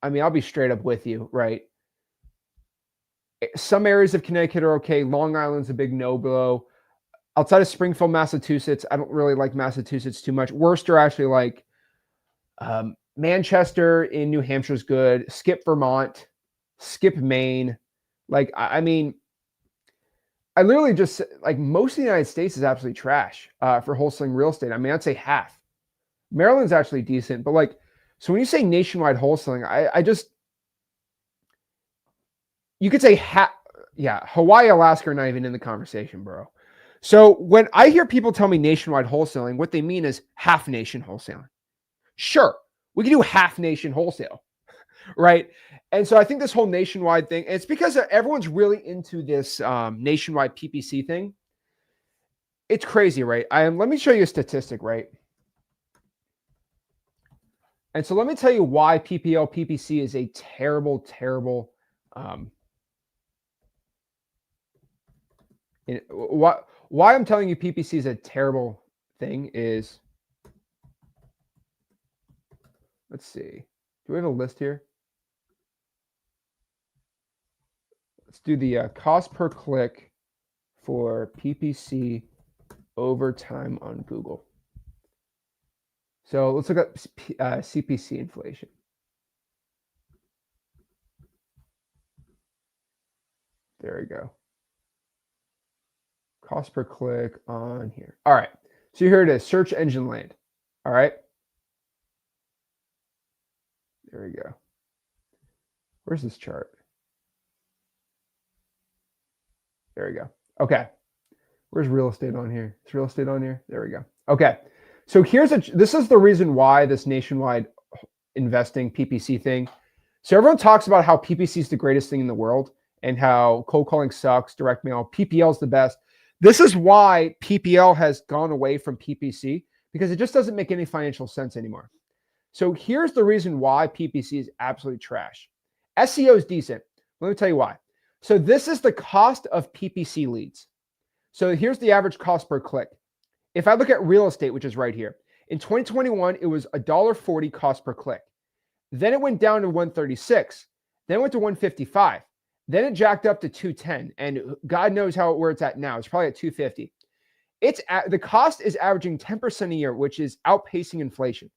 I'll be straight up with you, right? Some areas of Connecticut are okay. Long Island's a big no-blow. Outside of Springfield, Massachusetts, I don't really like Massachusetts too much. Worcester, actually like. Manchester in New Hampshire is good. Skip Vermont, Skip Maine. I mean, I literally just most of the United States is absolutely trash for wholesaling real estate. I mean, I'd say half. Maryland's actually decent, but so when you say nationwide wholesaling, I just, you could say Hawaii, Alaska are not even in the conversation, bro. So when I hear people tell me nationwide wholesaling, what they mean is half nation wholesaling. Sure. We can do half nation wholesale, right? And so I think this whole nationwide thing, it's because everyone's really into this nationwide PPC thing. It's crazy, right? Let me show you a statistic, right? And so let me tell you why PPL, PPC is a terrible, terrible, why I'm telling you PPC is a terrible thing is, let's see. Do we have a list here? Let's do the cost per click for PPC over time on Google. So let's look at CPC inflation. There we go. Cost per click on here. All right. So here it is, search engine land. All right. There we go. Where's this chart? There we go. Okay. Where's real estate on here? Is real estate on here? There we go. Okay. So this is the reason why this nationwide investing PPC thing. So everyone talks about how PPC is the greatest thing in the world and how cold calling sucks, direct mail, PPL is the best. This is why PPL has gone away from PPC, because it just doesn't make any financial sense anymore. So here's the reason why PPC is absolutely trash. SEO is decent. Let me tell you why. So this is the cost of PPC leads. So here's the average cost per click. If I look at real estate, which is right here, in 2021, it was $1.40 cost per click. Then it went down to $136. Then it went to $155. Then it jacked up to $210. And God knows where it's at now. It's probably at $250. the cost is averaging 10% a year, which is outpacing inflation.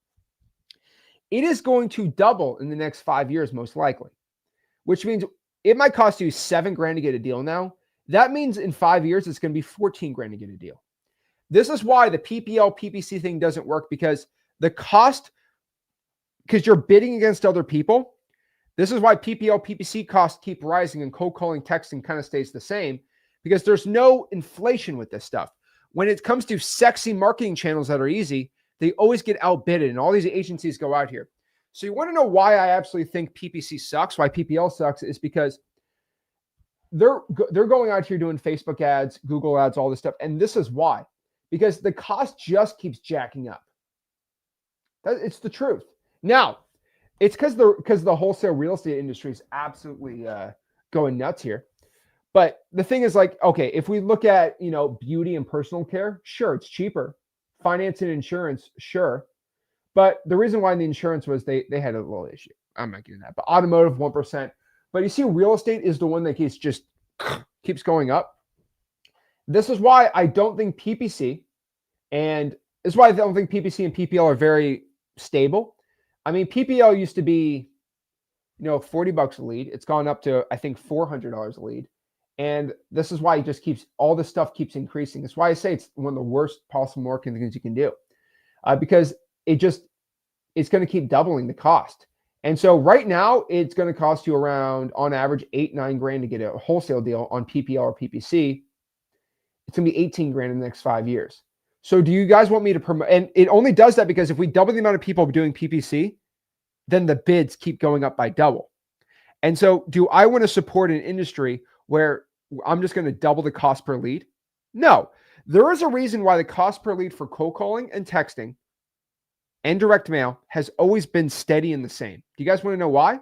It is going to double in the next 5 years, most likely, which means it might cost you $7,000 to get a deal now. That means in 5 years, it's going to be $14,000 to get a deal. This is why the PPL, PPC thing doesn't work, because the cost, because you're bidding against other people. This is why PPL, PPC costs keep rising and cold calling, texting kind of stays the same, because there's no inflation with this stuff. When it comes to sexy marketing channels that are easy, they always get outbidded, and all these agencies go out here. So you want to know why I absolutely think PPC sucks, why PPL sucks, is because they're going out here doing Facebook ads, Google ads, all this stuff. And this is why, because the cost just keeps jacking up. It's the truth. Now, it's because the wholesale real estate industry is absolutely going nuts here. But the thing is, like, okay, if we look at, beauty and personal care, sure, it's cheaper. Finance and insurance, sure. But the reason why the insurance was they had a little issue. I'm not getting that. But automotive, 1%. But you see, real estate is the one that keeps going up. This is why I don't think PPC, and this is why I don't think PPC and PPL are very stable. I mean, PPL used to be, $40 a lead. It's gone up to, I think, $400 a lead. And this is why it just all this stuff keeps increasing. That's why I say it's one of the worst possible marketing things you can do, because it's going to keep doubling the cost. And so right now it's going to cost you around, on average, $8-9 to get a wholesale deal on PPL or PPC. It's going to be $18,000 in the next 5 years. So do you guys want me to promote? And it only does that because if we double the amount of people doing PPC, then the bids keep going up by double. And so do I want to support an industry where I'm just going to double the cost per lead? No. There is a reason why the cost per lead for cold calling and texting and direct mail has always been steady and the same. Do you guys want to know why?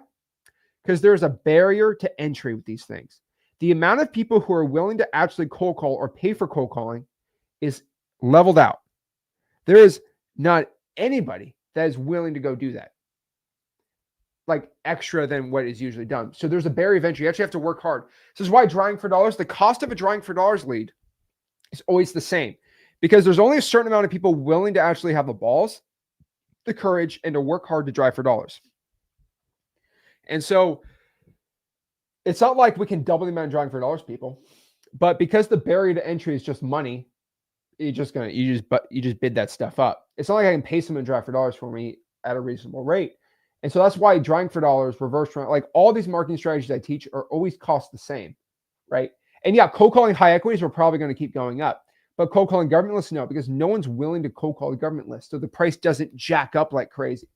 Because there's a barrier to entry with these things. The amount of people who are willing to actually cold call or pay for cold calling is leveled out. There is not anybody that is willing to go do that, like extra than what is usually done. So there's a barrier of entry. You actually have to work hard. This is why drawing for dollars, the cost of a drawing for dollars lead is always the same, because there's only a certain amount of people willing to actually have the balls, the courage, and to work hard to drive for dollars. And so it's not like we can double the amount of drawing for dollars people, but because the barrier to entry is just money, you just bid that stuff up. It's not like I can pay someone to drive for dollars for me at a reasonable rate. And so that's why drawing for dollars, reverse drawing, like all these marketing strategies I teach are always cost the same, right? And yeah, cold calling high equities are probably going to keep going up, but cold calling government lists, no, because no one's willing to cold call the government list. So the price doesn't jack up like crazy.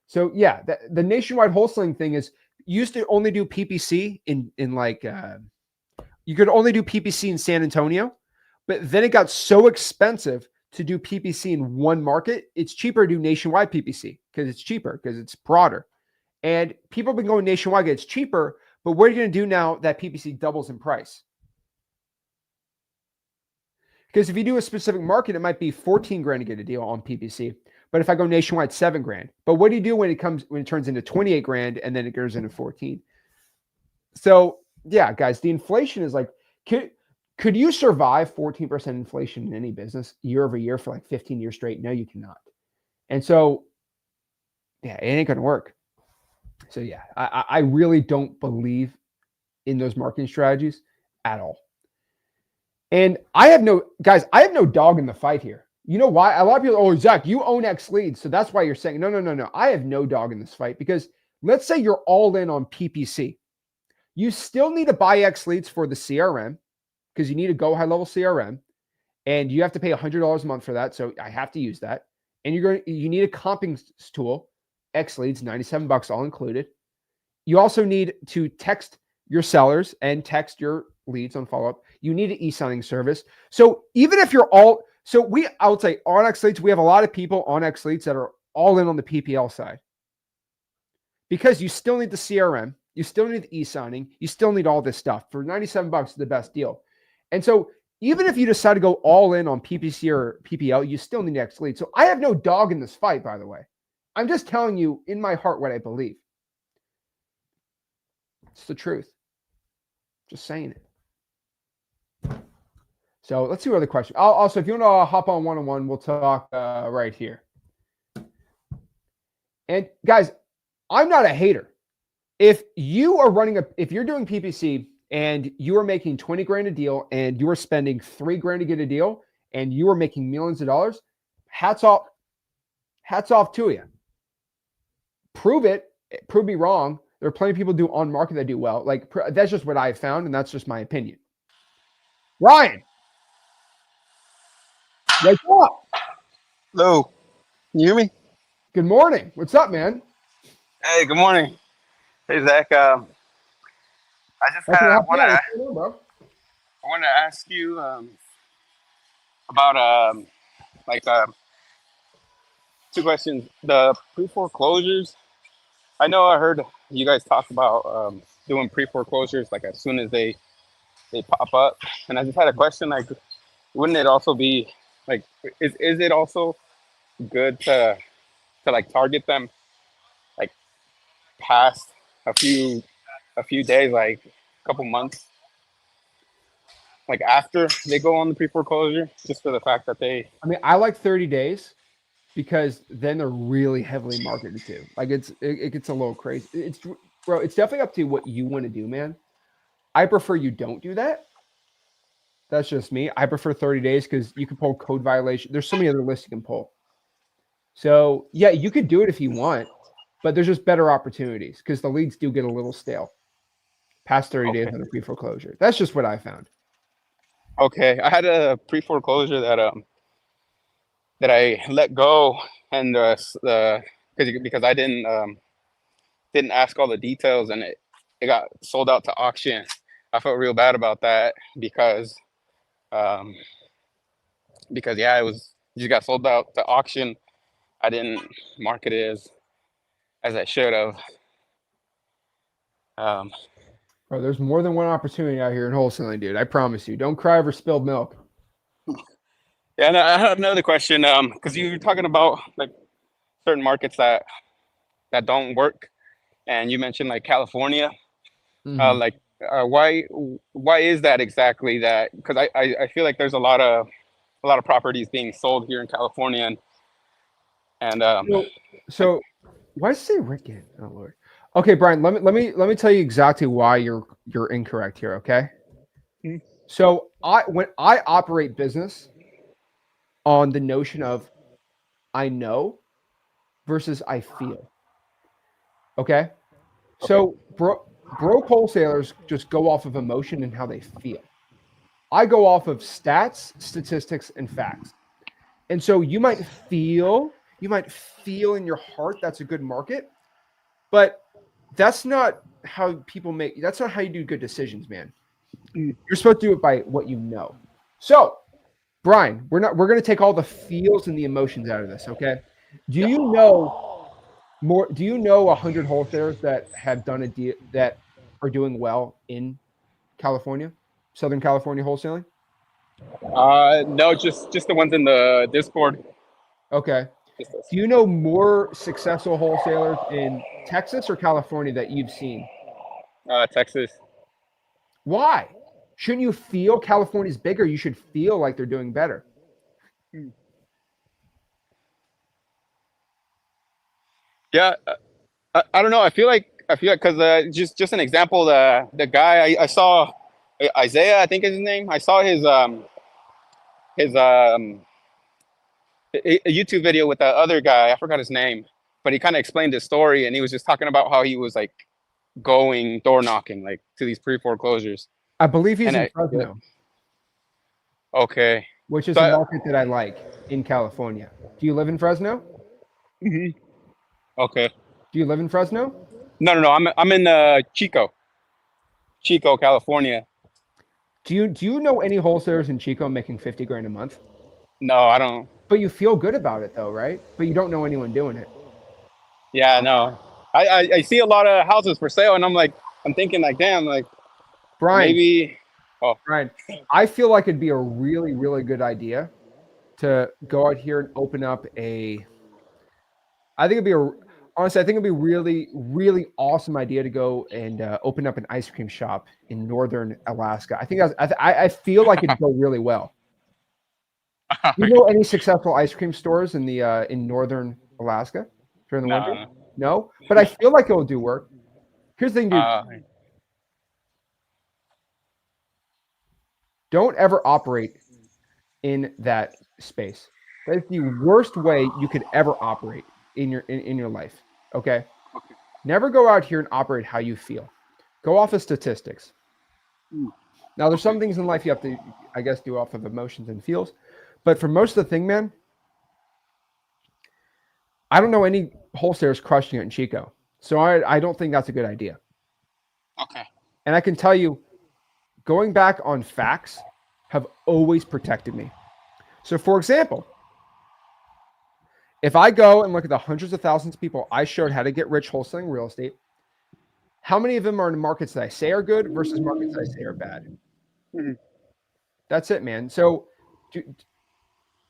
So yeah, the nationwide wholesaling thing is, used to only do PPC in like, you could only do PPC in San Antonio, but then it got so expensive to do PPC in one market. It's cheaper to do nationwide PPC because it's cheaper, because it's broader. And people have been going nationwide because it's cheaper, but what are you going to do now that PPC doubles in price? Because if you do a specific market, it might be $14,000 to get a deal on PPC. But if I go nationwide, $7,000. But what do you do when it turns into $28,000 and then it goes into 14? So yeah, guys, the inflation is like, could you survive 14% inflation in any business year over year for like 15 years straight? No, you cannot. And so, yeah, it ain't going to work. So yeah, I really don't believe in those marketing strategies at all. And I have no dog in the fight here. You know why? A lot of people, oh, Zach, you own X leads. So that's why you're saying, no. I have no dog in this fight, because let's say you're all in on PPC. You still need to buy X leads for the CRM, because you need a go high level CRM, and you have to pay $100 a month for that. So I have to use that. And you need a comping tool, X leads, $97 all included. You also need to text your sellers and text your leads on follow-up. You need an e-signing service. So even if you're I would say on X leads, we have a lot of people on X leads that are all in on the PPL side, because you still need the CRM, you still need the e-signing, you still need all this stuff. For $97 is the best deal. And so even if you decide to go all in on PPC or PPL, you still need X leads. So I have no dog in this fight, by the way. I'm just telling you in my heart what I believe. It's the truth. Just saying it. So let's see what other question. Also, if you want to hop on one-on-one, we'll talk right here. And guys, I'm not a hater. If you are if you're doing PPC and you are making 20 grand a deal and you are spending 3 grand to get a deal and you are making millions of dollars, hats off to you. Prove it. Prove me wrong. There are plenty of people do on market that do well. Like that's just what I've found, and that's just my opinion. Ryan, what's up? Hello. Can you hear me? Good morning. What's up, man? Hey, good morning. Hey, Zach. I just What's want going on, bro? to ask you about like two questions. The pre-foreclosures. I know I heard you guys talk about doing pre-foreclosures like as soon as they pop up, and I just had a question. Like, wouldn't it also be like is it also good to like target them like past a few days, like a couple months, like after they go on the pre-foreclosure, just for the fact that they. I mean, I like 30 days because then they're really heavily marketed to. Like it gets a little crazy. Bro, it's definitely up to what you want to do, man. I prefer you don't do that. That's just me. I prefer 30 days because you can pull code violation. There's so many other lists you can pull. So yeah, you could do it if you want, but there's just better opportunities because the leads do get a little stale past 30 days on a pre-foreclosure. That's just what I found. Okay, I had a pre-foreclosure that I let go, and the because I didn't ask all the details, and it got sold out to auction. I felt real bad about that um, because yeah, it just got sold out to auction. I didn't market it as I should have. Bro, there's more than one opportunity out here in wholesaling, dude. I promise you. Don't cry over spilled milk. Yeah, and I have another question. Because you were talking about like certain markets that don't work, and you mentioned like California. Mm-hmm. Like, why is that exactly? That because I feel like there's a lot of properties being sold here in California, and So why does it say Rick in? Oh Lord. Okay, Brian, let me tell you exactly why you're incorrect here, okay? Mhm. So when I operate business on the notion of I know versus I feel. Okay? Okay. So broke wholesalers just go off of emotion and how they feel. I go off of stats, statistics, and facts. And so you might feel in your heart that's a good market, but that's not how people make that's not how you do good decisions, man. Mm. You're supposed to do it by what you know. So, Brian, we're going to take all the feels and the emotions out of this, okay? Do Yeah. you know do you know 100 wholesalers that have done a deal that are doing well in California, Southern California wholesaling? No, just the ones in the Discord. Okay. Just those. Do you know more successful wholesalers in Texas or California that you've seen? Texas. Why? Shouldn't you feel California's bigger? You should feel like they're doing better. Mm. Yeah, I don't know. I feel like because just an example, the guy I saw, Isaiah, I think is his name. I saw his a YouTube video with the other guy. I forgot his name, but he kind of explained his story, and he was just talking about how he was like going door knocking like to these pre-foreclosures. I believe he's And in yeah, Fresno, okay. which is So a market that I like in California. Do you live in Fresno? mhm. Okay. Do you live in Fresno? No. I'm in Chico, California. Do you know any wholesalers in Chico making 50 grand a month? No, I don't. But you feel good about it though, right? But you don't know anyone doing it. Yeah, no. I see a lot of houses for sale, and I'm thinking like, damn, like Brian, maybe. Oh, Brian, I feel like it'd be a really, really good idea to go out here and open up I think it'd be honestly, I think it'd be really, really awesome idea to go and open up an ice cream shop in northern Alaska. I think I feel like it'd go really well. Do you know any successful ice cream stores in the in northern Alaska during the winter? No. No, but I feel like it will do work. Here's the thing, dude. Uh, Don't ever operate in that space. That is the worst way you could ever operate in your life. Okay. okay. Never go out here and operate how you feel. Go off of statistics. Now, there's some things in life you have to, I guess, do off of emotions and feels. But for most of the thing, man, I don't know any wholesalers crushing it in Chico. So I don't think that's a good idea. Okay. And I can tell you, going back on facts have always protected me. So, for example, if I go and look at the hundreds of thousands of people I showed how to get rich wholesaling real estate, how many of them are in markets that I say are good versus markets that I say are bad? Mm-hmm. That's it, man. So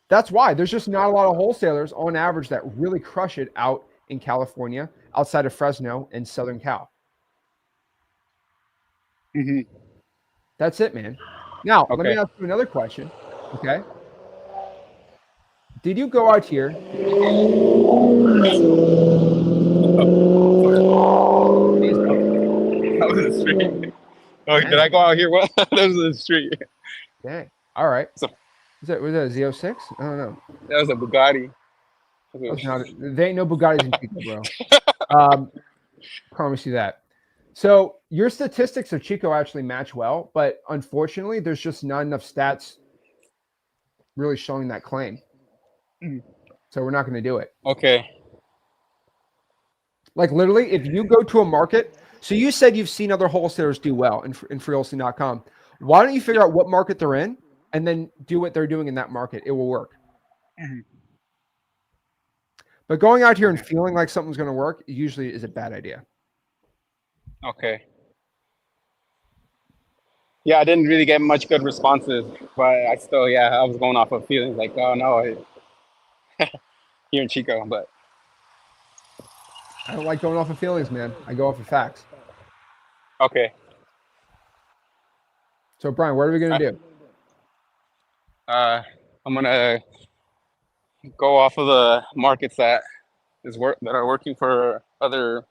that's why there's just not a lot of wholesalers on average that really crush it out in California, outside of Fresno and Southern Cal. Mm-hmm. That's it, man. Now, let me Okay. ask you another question. Okay. Did you go out here? That was the street. Oh, did I go out here? What? That was the street. Dang. All right. So, Was that a Z06? I don't know. that was a Bugatti. That's not, there ain't no Bugattis in Chico, bro. Promise you that. So your statistics of Chico actually match well, but unfortunately, there's just not enough stats really showing that claim. So we're not going to do it. Okay. Like literally, if you go to a market, so you said you've seen other wholesalers do well in freewholesaling.com. Why don't you figure out what market they're in and then do what they're doing in that market? It will work. Mm-hmm. But going out here and feeling like something's going to work usually is a bad idea. Okay. Yeah, I didn't really get much good responses, but I still, I was going off of feelings like, oh no, here in Chico, but I don't like going off of feelings, man. I go off of facts. okay. So Brian, what are we going to do? I'm gonna go off of the markets that are working for other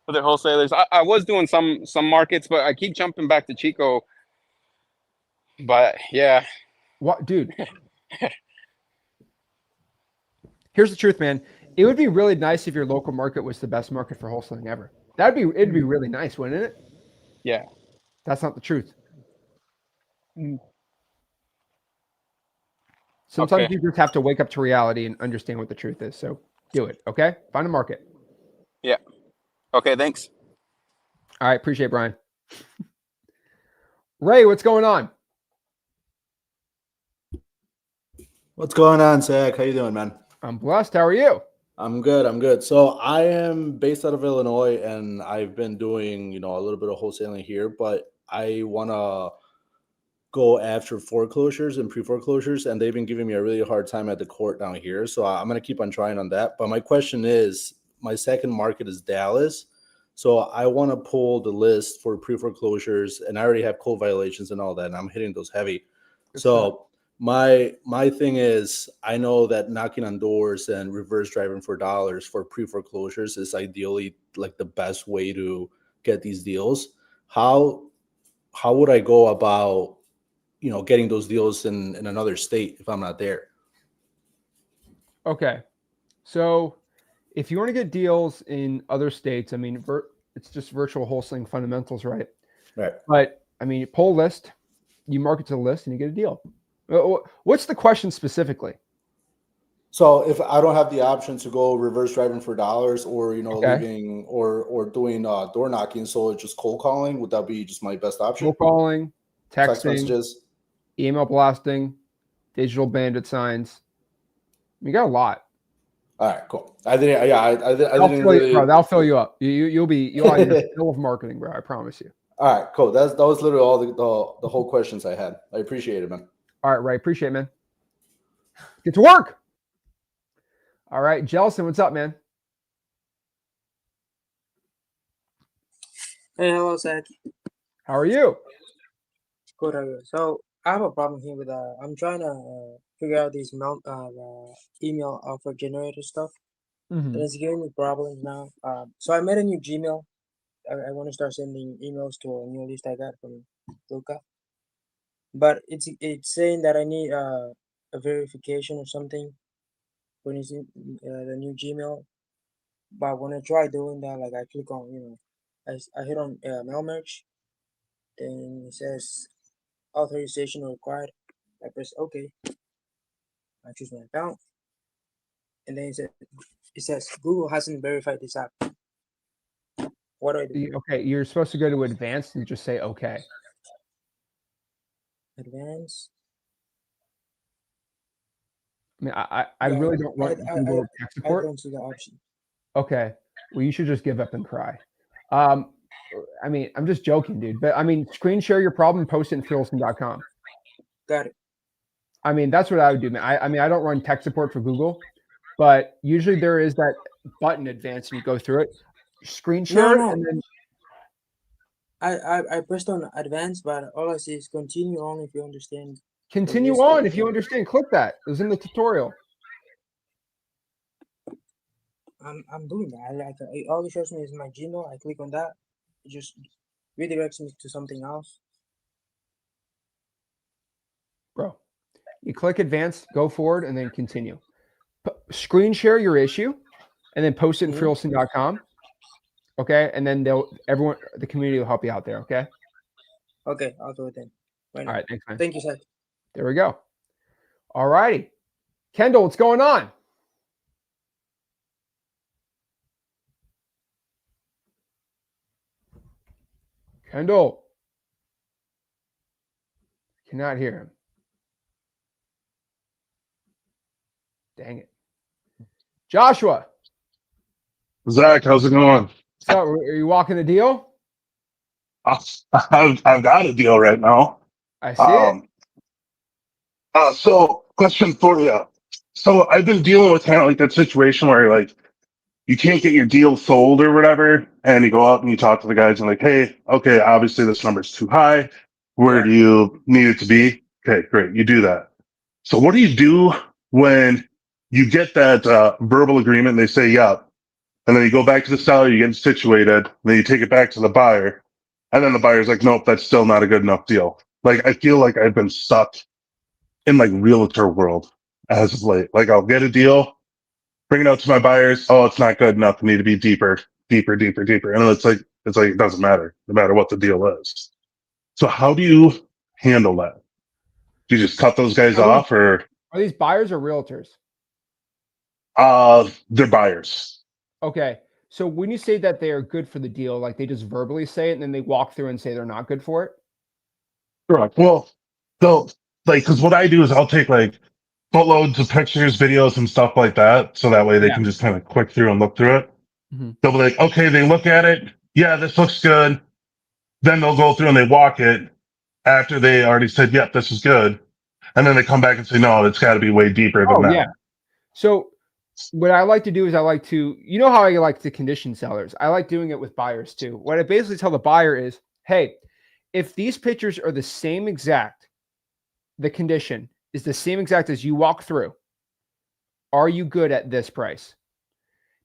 wholesalers. I was doing some markets, but I keep jumping back to Chico. But yeah. What, dude? Here's the truth, man. It would be really nice if your local market was the best market for wholesaling ever. It'd be really nice, wouldn't it? Yeah. That's not the truth. Sometimes Okay. you just have to wake up to reality and understand what the truth is. So do it. Okay. Find a market. Yeah. Okay. Thanks. All right. Appreciate it, Brian. Ray, what's going on? What's going on, Zach? How you doing, man? I'm blessed. How are you? I'm good. I'm good. So I am based out of Illinois, and I've been doing, a little bit of wholesaling here, but I want to go after foreclosures and pre-foreclosures, and they've been giving me a really hard time at the court down here. So I'm going to keep on trying on that. But my question is, my second market is Dallas. So I want to pull the list for pre-foreclosures, and I already have code violations and all that, and I'm hitting those heavy. Good So stuff. my thing is, I know that knocking on doors and reverse driving for dollars for pre-foreclosures is ideally like the best way to get these deals. How would I go about, getting those deals in another state if I'm not there? Okay. So if you want to get deals in other states, I mean, it's just virtual wholesaling fundamentals, right? Right. But I mean, you pull a list, you market to the list, and you get a deal. What's the question specifically? So if I don't have the option to go reverse driving for dollars, or Okay. leaving or doing door knocking, so it's just cold calling, would that be just my best option? Cold calling, Text texting, messages, email blasting, digital bandit signs. You got a lot. All right, cool. I didn't. Yeah, I didn't Bro, really. that'll fill you up. You'll have your fill of marketing, bro. I promise you. All right, cool. That was literally all the whole questions I had. I appreciate it, man. All right, Ray. Appreciate it, man. Get to work. All right, Jelson, what's up, man? Hey, hello, Zach. How are you? Good. So I have a problem here with I'm trying to figure out these email offer generator stuff. And it's giving me problems now. So I made a new Gmail. I want to start sending emails to a new list I got from Luca. But it's saying that I need a verification or something when it's in the new Gmail. But when I try doing that, like I click on, I hit on mail merge, then it says authorization required. I press OK. I choose my account, and then it says Google hasn't verified this app. What do I do? Okay, you're supposed to go to advanced and just say okay. Advanced. I mean, I really don't want Google tech support. I don't see the option. Okay, well, you should just give up and cry. I mean, I'm just joking, dude. But I mean, screen share your problem, post it in freelson.com. Got it. I mean, that's what I would do, man. I mean, I don't run tech support for Google, but usually there is that button advanced and you go through it. Screen share No. and then I pressed on advanced, but all I see is continue on if you understand. Continue on if you understand. Click that. It was in the tutorial. I'm doing that. All it shows me is my Gmail. I click on that. It just redirects me to something else. Bro, you click advanced, go forward, and then continue. Screen share your issue, and then post it in freelson.com. Okay, and then the community will help you out there. Okay. Okay, I'll do it then. All right, thanks, man. Thank you, Zach. There we go. All righty, Kendall, what's going on? Kendall, cannot hear him. Dang it. Joshua. Zach, how's it going? So, are you walking the deal? I've got a deal right now. I see it. So, question for you. So, I've been dealing with kind of like that situation where like you can't get your deal sold or whatever, and you go out and you talk to the guys and like, hey, okay, obviously this number's too high. Where do you need it to be? Okay, great, you do that. So, what do you do when you get that verbal agreement and they say, yeah, and then you go back to the seller, you get situated, then you take it back to the buyer, and then the buyer's like, nope, that's still not a good enough deal. Like, I feel like I've been stuck in like realtor world as of late. Like, I'll get a deal, bring it out to my buyers. Oh, it's not good enough. I need to be deeper. And it's like, it doesn't matter, no matter what the deal is. So how do you handle that? Do you just cut those guys off, or are these buyers or realtors? They're buyers. Okay. So when you say that they are good for the deal, like they just verbally say it and then they walk through and say they're not good for it? Correct. Well, they'll like, because what I do is I'll take like boatloads of pictures, videos, and stuff like that. So that way they can just kind of click through and look through it. They'll be like, okay, they look at it. Yeah, this looks good. Then they'll go through and they walk it after they already said, yep, this is good. And then they come back and say, no, it's got to be way deeper than that. Yeah. So what I like to do is I like to, you know how I like to condition sellers. I like doing it with buyers too. What I basically tell the buyer is, hey, if these pictures are the same exact, the condition is the same exact as you walk through, are you good at this price?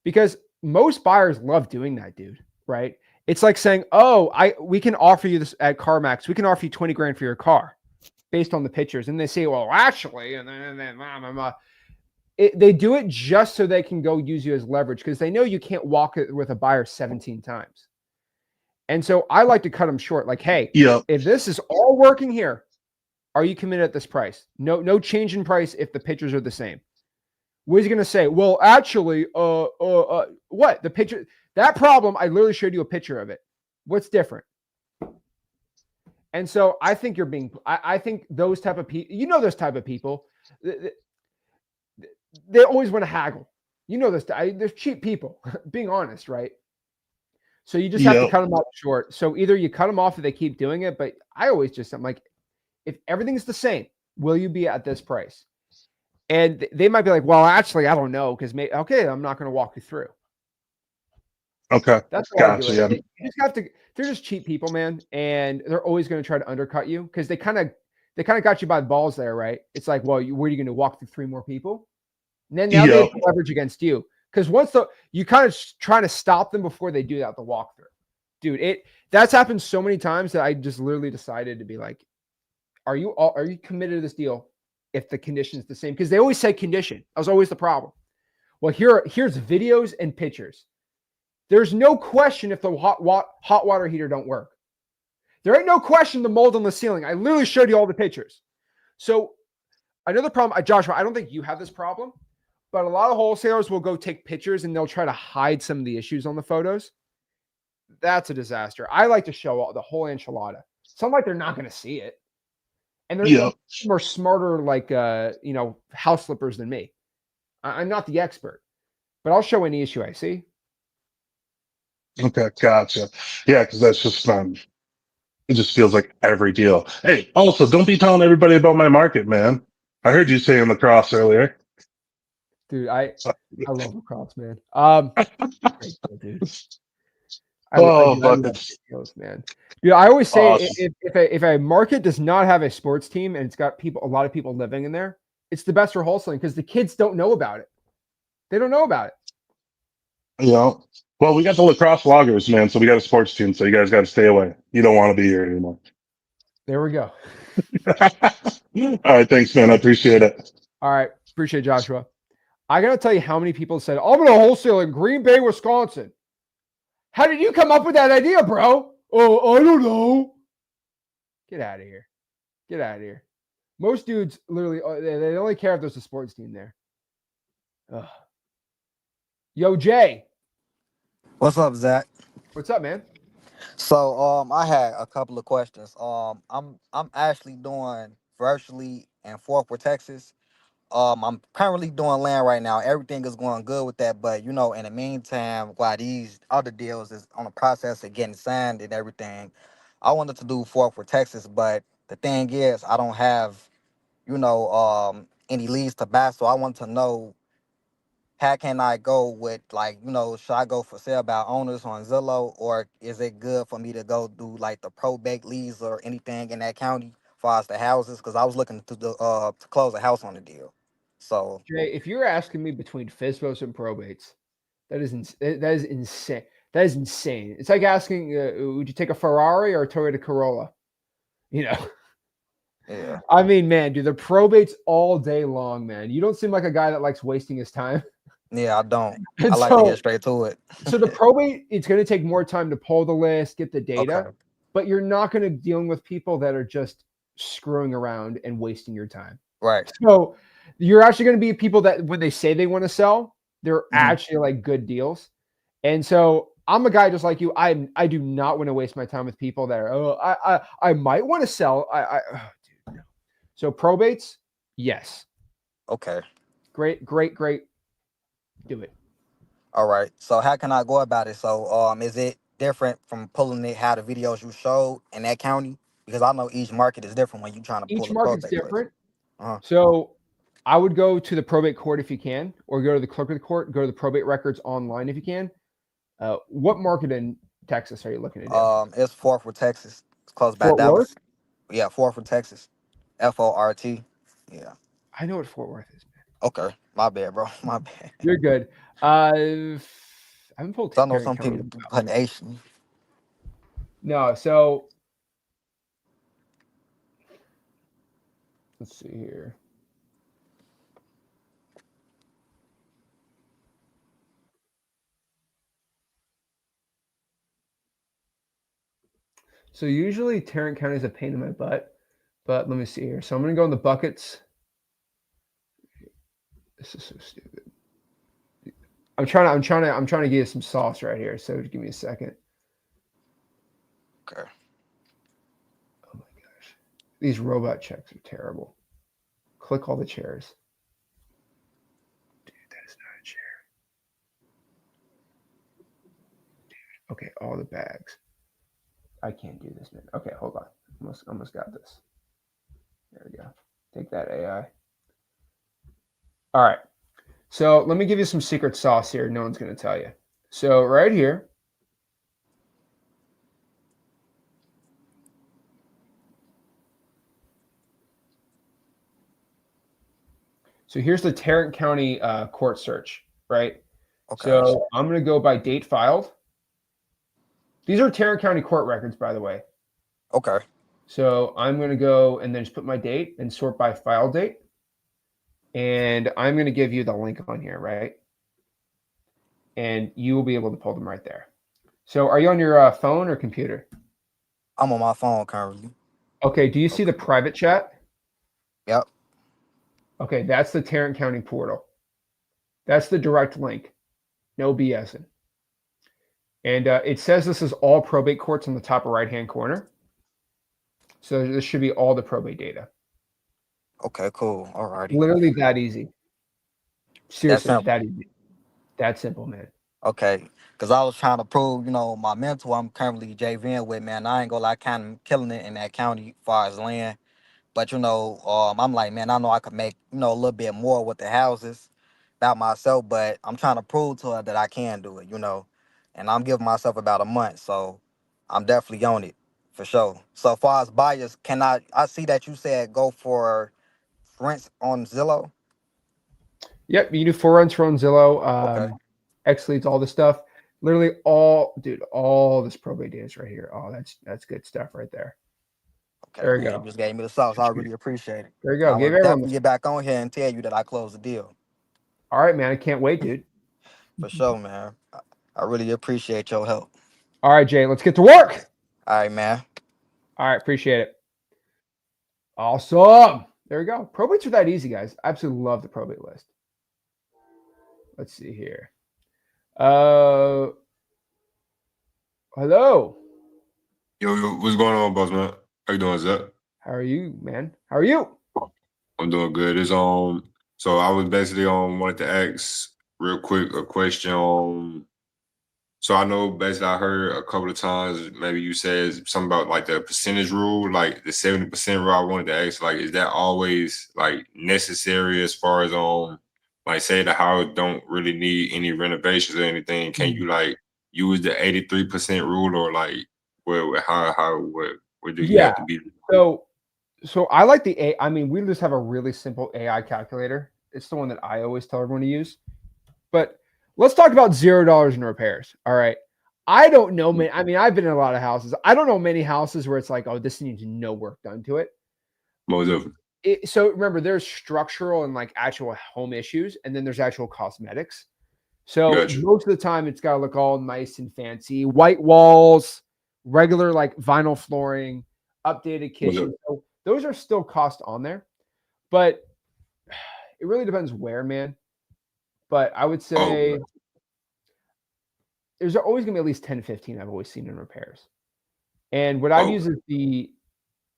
Because most buyers love doing that, dude, right? It's like saying, oh, we can offer you this at CarMax. We can offer you 20 grand for your car based on the pictures. And they say, well, actually, and then they do it just so they can go use you as leverage because they know you can't walk it with a buyer 17 times. And so I like to cut them short. Like, hey, if this is all working here, are you committed at this price? No change in price if the pictures are the same. What is he going to say? Well, actually, what? The picture, that problem, I literally showed you a picture of it. What's different? And so I think I think those type of people, those type of people, they always want to haggle. They're cheap people, being honest, right? So you just have to cut them off short. So either you cut them off if they keep doing it, but I'm like, if everything's the same, will you be at this price? And they might be like, well, actually, I don't know, because okay, I'm not going to walk you through. Okay. That's why I do it. You just have to, they're just cheap people, man. And they're always going to try to undercut you because they kind of they kind of got you by the balls there, right? It's like, well, where are you going to walk through 3 more people? And then now they have Yep. leverage against you because once you kind of trying to stop them before they do that, the walkthrough, dude. That's happened so many times that I just literally decided to be like, are you committed to this deal if the condition is the same? Because they always say condition. That was always the problem. Well, here's videos and pictures. There's no question if the hot water heater don't work. There ain't no question the mold on the ceiling. I literally showed you all the pictures. So another problem, Joshua, I don't think you have this problem, but a lot of wholesalers will go take pictures and they'll try to hide some of the issues on the photos. That's a disaster. I like to show the whole enchilada. Some like they're not going to see it. And they're more smarter, like, house flippers than me. I'm not the expert, but I'll show any issue I see. Okay, gotcha. Yeah, because that's just it just feels like every deal. Hey, also, don't be telling everybody about my market, man. I heard you saying lacrosse earlier. Dude, I love lacrosse, man. Great deal, dude. I Oh, love buckets. deals, man. Dude, I always say Awesome. if a market does not have a sports team and it's got a lot of people living in there, it's the best for wholesaling because the kids don't know about it. They don't know about it. You know, well, we got the lacrosse loggers, man, so we got a sports team, so you guys got to stay away. You don't want to be here anymore. There we go. All right, thanks, man. I appreciate it. All right. Appreciate it, Joshua. I got to tell you how many people said, I'm going to wholesale in Green Bay, Wisconsin. How did you come up with that idea, bro? Oh, I don't know. Get out of here. Get out of here. Most dudes literally, they only care if there's a sports team there. Ugh. Yo, Jay. What's up, Zach? What's up, man? So, I had a couple of questions. I'm actually doing virtually in Fort Worth, Texas. I'm currently doing land right now. Everything is going good with that, but in the meantime, while these other deals is on the process of getting signed and everything, I wanted to do Fort Worth, Texas, but the thing is, I don't have, any leads to buy, so I want to know how can I go with should I go for sale by owners on Zillow, or is it good for me to go do like the probate leads or anything in that county as far as the houses? Because I was looking to close a house on the deal. So Jay, if you're asking me between FISBOs and probates, that is insane. That is insane. It's like asking, would you take a Ferrari or a Toyota Corolla? yeah, I mean, man, dude, the probates all day long, man. You don't seem like a guy that likes wasting his time. yeah, I don't. And I like to get straight to it. so the probate, it's going to take more time to pull the list, get the data, Okay, but you're not going to dealing with people that are just screwing around and wasting your time. right. So you're actually going to be people that when they say they want to sell, they're Mhm. actually like good deals. And so I'm a guy just like you. I do not want to waste my time with people that are, I might want to sell. Oh, dude, no. So probates, yes. Okay. Great. Do it. All right. So how can I go about it? So is it different from pulling it how the videos you showed in that county? Because I know each market is different when you're trying to pull Each a market's probate list. different. Uh-huh. So I would go to the probate court if you can, or go to the clerk of the court, go to the probate records online if you can. What market in Texas are you looking to do? It's Fort Worth, Texas. It's close by Fort Worth? Dallas. Yeah, Fort Worth, Texas. Fort. Yeah. I know what Fort Worth is, man. Okay. My bad, bro. My bad. You're good. I haven't pulled So I know Tarrant some County people up. put Asian. No, so let's see here. So usually Tarrant County is a pain in my butt, but let me see here. So I'm gonna go in the buckets. This is so stupid. I'm trying to give you some sauce right here. So give me a second. Okay. Oh my gosh. These robot checks are terrible. Click all the chairs. Dude, that is not a chair. Dude, okay, all the bags. I can't do this, man. Okay, hold on. Almost got this. There we go. Take that AI. All right. So let me give you some secret sauce here. No one's going to tell you. So right here, So here's the Tarrant County court search, right? Okay. So I'm going to go by date filed. These are Tarrant County court records, by the way. Okay. So I'm going to go and then just put my date and sort by file date. And I'm going to give you the link on here, right? And you will be able to pull them right there. So are you on your phone or computer? I'm on my phone currently. Okay. Do you see the private chat? Yep. Okay. That's the Tarrant County portal. That's the direct link. No BSing. And it says this is all probate courts on the top right-hand corner. So this should be all the probate data. Okay, cool. All righty. Literally that easy. Seriously, simple. that easy. That simple, man. Okay. Because I was trying to prove, my mentor I'm currently JVing with, man. I ain't gonna lie, kind of killing it in that county as far as land. But, I'm like, man, I know I could make, a little bit more with the houses about myself, but I'm trying to prove to her that I can do it, And I'm giving myself about a month, so I'm definitely on it for sure. So as far as buyers, I see that you said go for rents on Zillow? Yep, you do 4 runs for on Zillow, Okay. X leads, all this stuff. Literally all this probate data is right here. Oh, that's good stuff right there. Okay, There you man, you go. just gave me the sauce. I really appreciate it. There you And go. I'm Give gonna everyone definitely get back on here and tell you that I closed the deal. All right, man. I can't wait, dude. For sure, man. I really appreciate your help. All right, Jay, let's get to work. All right, man. All right, appreciate it. Awesome. There we go. Probates are that easy, guys. I absolutely love the probate list. Let's see here. Hello. Yo, what's going on, boss man? How you doing, Zach? How are you, man? How are you? I'm doing good. So I was basically wanted to ask real quick a question so I know basically I heard a couple of times maybe you said something about like the percentage rule, like the 70% rule. I wanted to ask, like, is that always like necessary as far as like say the house don't really need any renovations or anything? Can you like use the 83% rule or like where do you Yeah. have to be? So I like the A. I mean, we just have a really simple AI calculator. It's the one that I always tell everyone to use. But let's talk about $0 in repairs. All right. I don't know, man. I mean, I've been in a lot of houses. I don't know many houses where it's like, oh, this needs no work done to it. Most definitely. So remember, there's structural and like actual home issues, and then there's actual cosmetics. So Gotcha. most of the time, it's got to look all nice and fancy, white walls, regular like vinyl flooring, updated kitchen. So those are still cost on there, but it really depends where, man. But I would say there's always gonna be at least 10 to 15 I've always seen in repairs. And what I've used is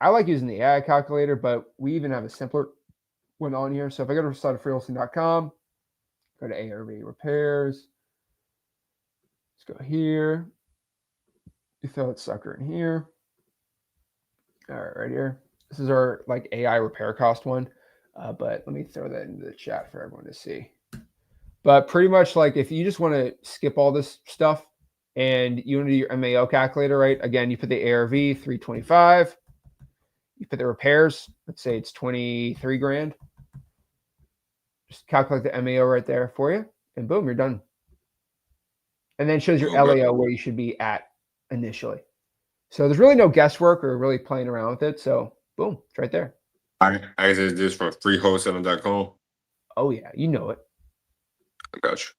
I like using the AI calculator, but we even have a simpler one on here. So if I go to the site of wholesale.com, go to ARV repairs, let's go here. You throw that sucker in here. All right, right here. This is our like AI repair cost one, but let me throw that into the chat for everyone to see. But pretty much like if you just want to skip all this stuff and you want to do your MAO calculator, right? Again, you put the ARV 325, you put the repairs, let's say it's 23 grand. Just calculate the MAO right there for you, and boom, you're done. And then it shows your LAO where you should be at initially. So there's really no guesswork or really playing around with it. So boom, it's right there. I access this from freewholesaling.com. Oh yeah, you know it. Gotcha.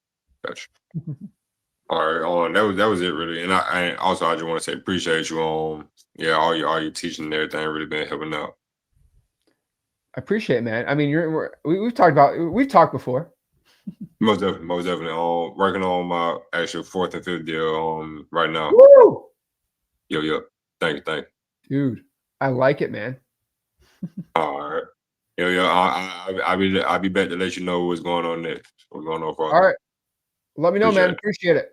All right, that was it really. And I also I just want to say appreciate you on all your teaching and everything really been helping out. I appreciate it, man. I mean, we've talked before. Most definitely. Working on my actual 4th and 5th deal right now. Woo! Yo. Thank you. Dude, I like it, man. All right. I'll be back to let you know what's going on next. What's going on for All right. Let me know, man. it. Appreciate it.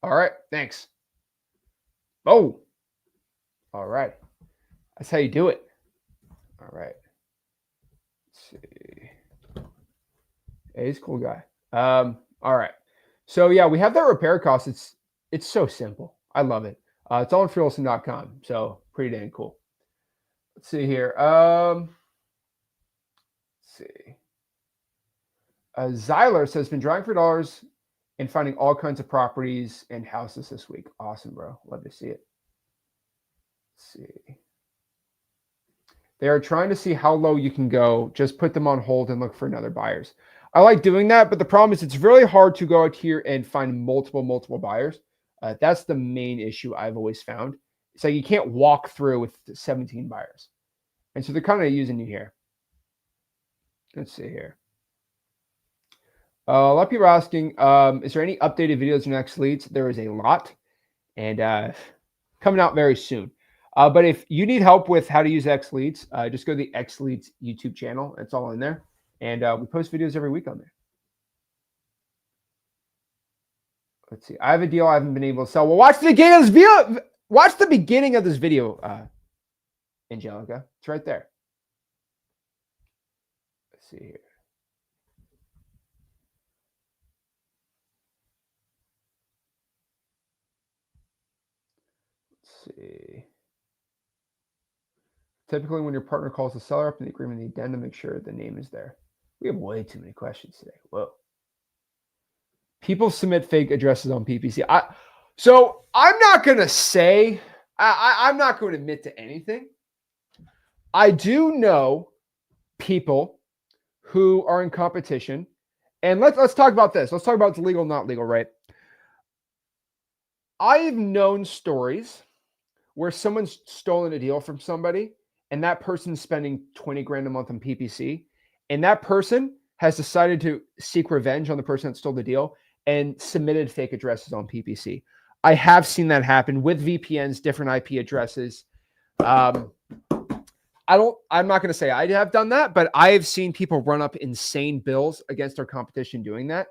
All right. Thanks. Oh. All right. That's how you do it. All right. Let's see. Hey, he's a cool guy. All right. So yeah, we have that repair cost. It's so simple. I love it. It's all on freewholesaling.com. So pretty dang cool. Let's see here. Let's see. Zyler says, been drawing for dollars and finding all kinds of properties and houses this week. Awesome, bro. Love to see it. Let's see. They are trying to see how low you can go. Just put them on hold and look for another buyers. I like doing that, but the problem is it's really hard to go out here and find multiple buyers. That's the main issue I've always found. So you can't walk through with 17 buyers. And so they're kind of using you here. Let's see here. A lot of people are asking, is there any updated videos in X Leads? There is a lot, and coming out very soon. But if you need help with how to use X Leads, just go to the X Leads YouTube channel. It's all in there. And we post videos every week on there. Let's see. I have a deal I haven't been able to sell. Well, watch the beginning of this video. Watch the beginning of this video, Angelica. It's right there. Let's see here. Let's see. Typically, when your partner calls the seller up in the agreement, the addendum, make sure the name is there. We have way too many questions today. Whoa. People submit fake addresses on PPC. So I'm not going to say, I'm not going to admit to anything. I do know people who are in competition. And let's talk about this. Let's talk about what's legal, not legal, right? I've known stories where someone's stolen a deal from somebody and that person's spending 20 grand a month on PPC, and that person has decided to seek revenge on the person that stole the deal and submitted fake addresses on PPC. I have seen that happen with VPNs, different IP addresses. I'm not going to say I have done that, but I have seen people run up insane bills against their competition doing that.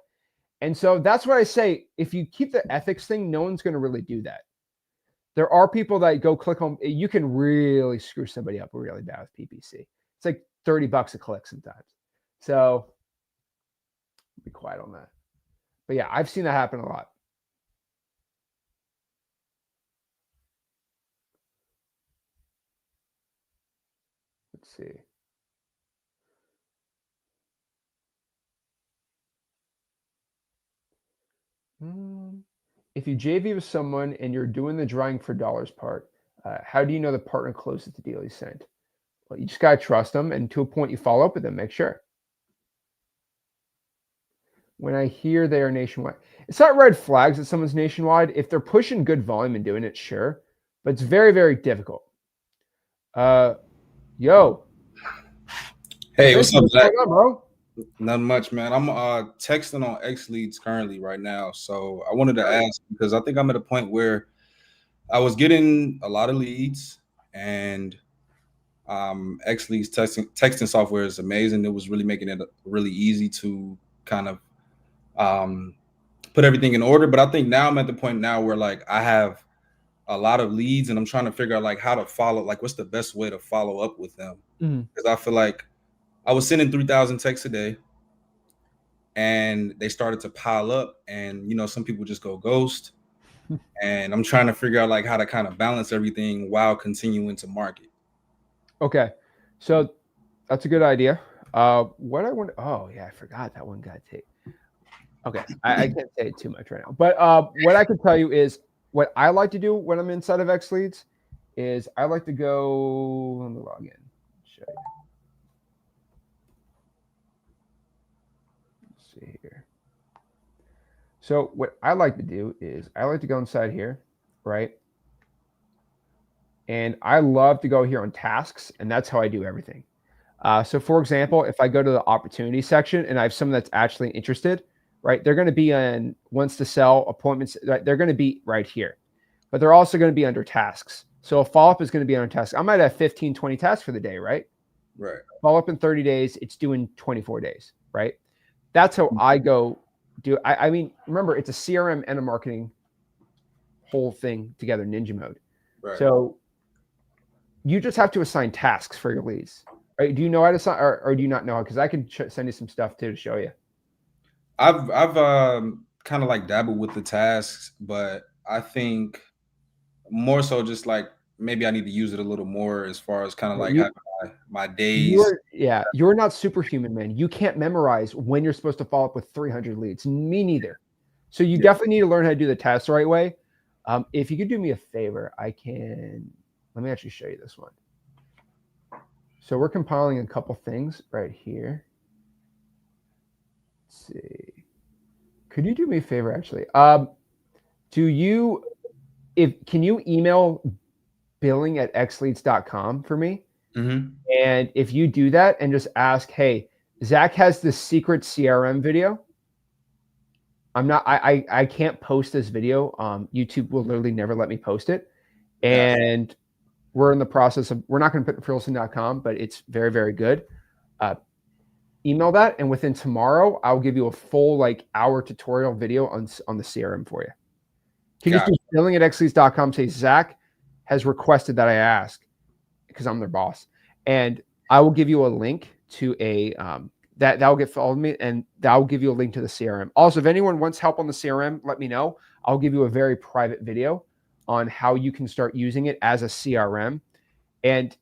And so that's what I say. If you keep the ethics thing, no one's going to really do that. There are people that go click on, you can really screw somebody up really bad with PPC. It's like $30 a click sometimes. So be quiet on that. But yeah, I've seen that happen a lot. Let's see. If you JV with someone and you're doing the drawing for dollars part, how do you know the partner closes the deal he sent? Well, you just got to trust them, and to a point you follow up with them, make sure. When I hear they are nationwide, it's not red flags that someone's nationwide. If they're pushing good volume and doing it, sure, but it's very, very difficult. Yo. Hey, what's up, Zach? What's going on, bro? Not much, man. I'm texting on X Leads currently right now. So I wanted to ask, because I think I'm at a point where I was getting a lot of leads, and X Leads texting software is amazing. It was really making it really easy to kind of put everything in order. But I think now I'm at the point now where like I have a lot of leads and I'm trying to figure out like how to follow, like what's the best way to follow up with them. Because I feel like I was sending 3,000 texts a day and they started to pile up, and, you know, some people just go ghost, and I'm trying to figure out like how to kind of balance everything while continuing to market. Okay. So that's a good idea. What I want, oh yeah, I forgot that one got taken. Okay. I can't say it too much right now, but what I can tell you is what I like to do when I'm inside of X Leads is I like to go, let me log in, show you. See here. So what I like to do is I like to go inside here, right? And I love to go here on tasks, and that's how I do everything. So for example, if I go to the opportunity section and I have someone that's actually interested, right? They're going to be on wants to sell appointments. They're going to be right here, but they're also going to be under tasks. So a follow-up is going to be under tasks. I might have 15, 20 tasks for the day, right? Right. Follow up in 30 days. It's due in 24 days, right? That's how I go do. I mean, remember, it's a CRM and a marketing whole thing together, ninja mode. Right. So you just have to assign tasks for your leads. Right? Do you know how to assign, or do you not know? Because I can send you some stuff too to show you. I've kind of like dabbled with the tasks, but I think more so just like maybe I need to use it a little more as far as kind of like having my days. You're not superhuman, man. You can't memorize when you're supposed to follow up with 300 leads. Me neither. So you definitely need to learn how to do the test the right way. If you could do me a favor, let me actually show you this one. So we're compiling a couple things right here. Let's see. Could you do me a favor, actually? Can you email billing@xleads.com for me? Mm-hmm. And if you do that and just ask, hey, Zach has this secret CRM video. I can't post this video. YouTube will literally never let me post it. And we're in the process of, we're not going to put it in wholesale.com, but it's very, very good. Email that, and within tomorrow, I'll give you a full hour tutorial video on the CRM for you. You can just do billing@xleads.com, say Zach has requested that I ask, because I'm their boss. And I will give you a link to that will get followed me, and that will give you a link to the CRM. Also, if anyone wants help on the CRM, let me know. I'll give you a very private video on how you can start using it as a CRM. And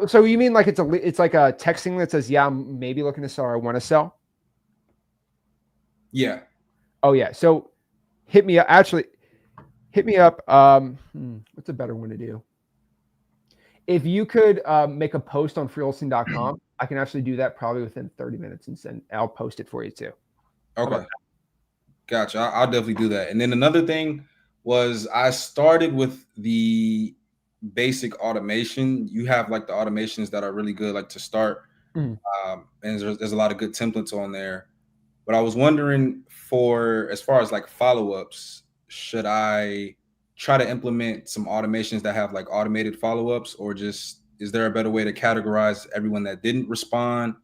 so you mean it's like a texting that says, yeah, I'm maybe looking to sell, or I want to sell? Yeah. Oh yeah. So hit me up. Actually, hit me up. What's a better one to do? If you could make a post on freewholesale.com, I can actually do that probably within 30 minutes and I'll post it for you too. Okay. Gotcha. I'll definitely do that. And then another thing was I started with the basic automation. You have the automations that are really good, to start. And there's a lot of good templates on there. But I was wondering as far as follow-ups, should I try to implement some automations that have automated follow-ups, or just is there a better way to categorize everyone that didn't respond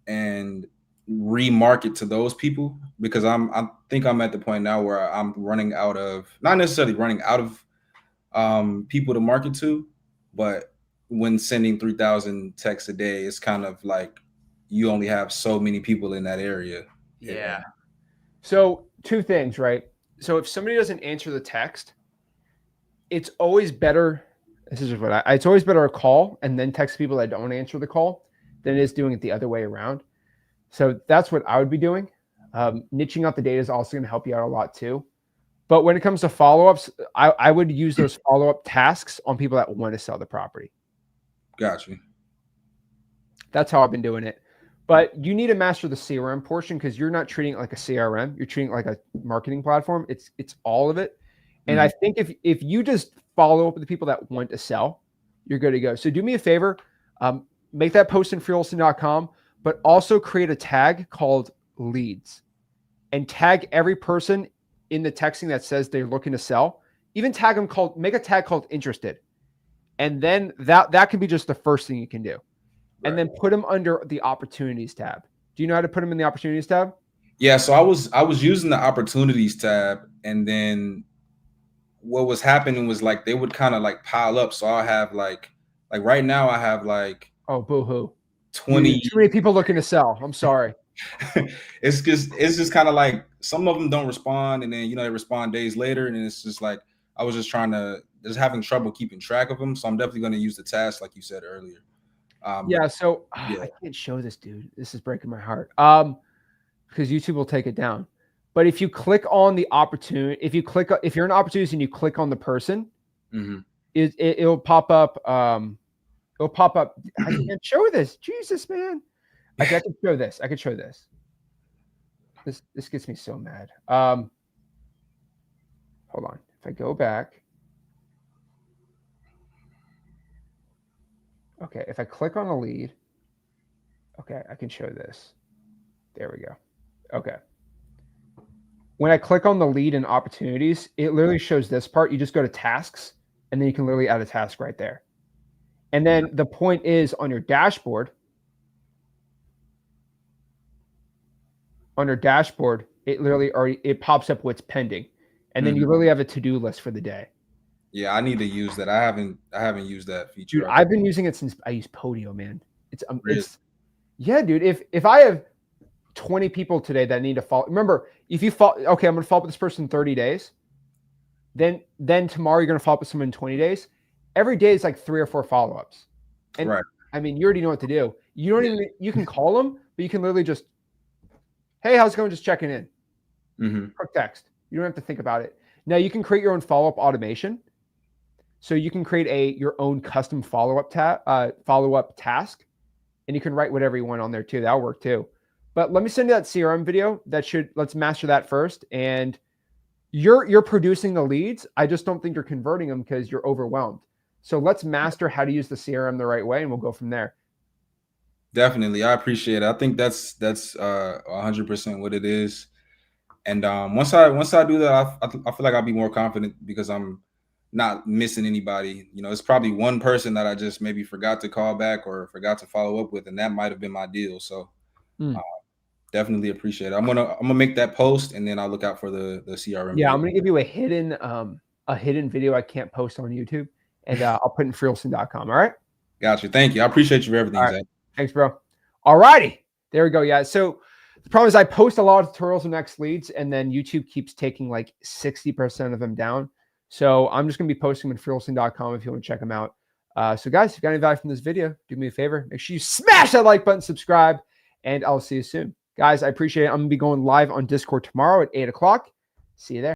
and remarket to those people? Because I think I'm at the point now where I'm running out of, not necessarily running out of people to market to, but when sending 3,000 texts a day, it's kind of you only have so many people in that area. Yeah. So 2 things, right? So if somebody doesn't answer the text, it's always better. It's always better to call and then text people that don't answer the call than it is doing it the other way around. So that's what I would be doing. Niching out the data is also going to help you out a lot too. But when it comes to follow-ups, I would use those follow-up tasks on people that want to sell the property. Gotcha. That's how I've been doing it. But you need to master the CRM portion, because you're not treating it like a CRM. You're treating it like a marketing platform. It's all of it. And I think if you just follow up with the people that want to sell, you're good to go. So do me a favor, make that post in freewholesale.com, but also create a tag called leads and tag every person in the texting that says they're looking to sell. Even tag them make a tag called interested. And then that can be just the first thing you can do. Right. And then put them under the opportunities tab. Do you know how to put them in the opportunities tab? Yeah. So I was using the opportunities tab, and then what was happening was they would kind of pile up. So I'll have right now I have oh, boo-hoo, 20. Too many people looking to sell. I'm sorry. It's just kind of some of them don't respond, and then they respond days later, and it's just I was just having trouble keeping track of them. So I'm definitely going to use the task like you said earlier. I can't show this, dude. This is breaking my heart. Because YouTube will take it down. But if you click on the opportunity, if you're an opportunist and you click on the person, it'll pop up. It'll pop up. I can't show this. Jesus, man. I could show this. This gets me so mad. Hold on. If I go back. Okay, if I click on a lead, okay, I can show this. There we go. Okay. When I click on the lead and opportunities, it literally shows this part. You just go to tasks, and then you can literally add a task right there. And then the point is, on your dashboard, it literally it pops up what's pending. And then you literally have a to-do list for the day. Yeah, I need to use that. I haven't used that feature. Dude, I've been using it since I used Podio, man. Yeah, dude. If I have 20 people today that need to follow, remember, if you follow, okay, I'm going to follow up with this person in 30 days. Then tomorrow you're going to follow up with someone in 20 days. Every day is 3 or 4 follow-ups. And Right. I mean, you already know what to do. You don't even, you can call them, but you can literally just, hey, how's it going? Just checking in. Quick text. You don't have to think about it. Now you can create your own follow-up automation. So you can create your own custom follow-up task, and you can write whatever you want on there too. That'll work too. But let me send you that CRM video. Let's master that first. And you're producing the leads. I just don't think you're converting them because you're overwhelmed. So let's master how to use the CRM the right way, and we'll go from there. Definitely. I appreciate it. I think that's 100% what it is. And once I do that, I feel like I'll be more confident because I'm not missing anybody. You know, it's probably one person that I just maybe forgot to call back or forgot to follow up with, and that might have been my deal. So definitely appreciate it. I'm gonna make that post, and then I'll look out for the CRM. Yeah, I'm gonna give you a hidden video I can't post on YouTube, and I'll put it in freelson.com. All right. Got you. Thank you. I appreciate you for everything, Right. Zach. Thanks, bro. All righty. There we go. Yeah. So the problem is I post a lot of tutorials on Next Leads, and then YouTube keeps taking like 60% of them down. So I'm just going to be posting them in freelson.com if you want to check them out. So guys, if you got any value from this video, do me a favor. Make sure you smash that like button, subscribe, and I'll see you soon. Guys, I appreciate it. I'm going to be going live on Discord tomorrow at 8 o'clock. See you there.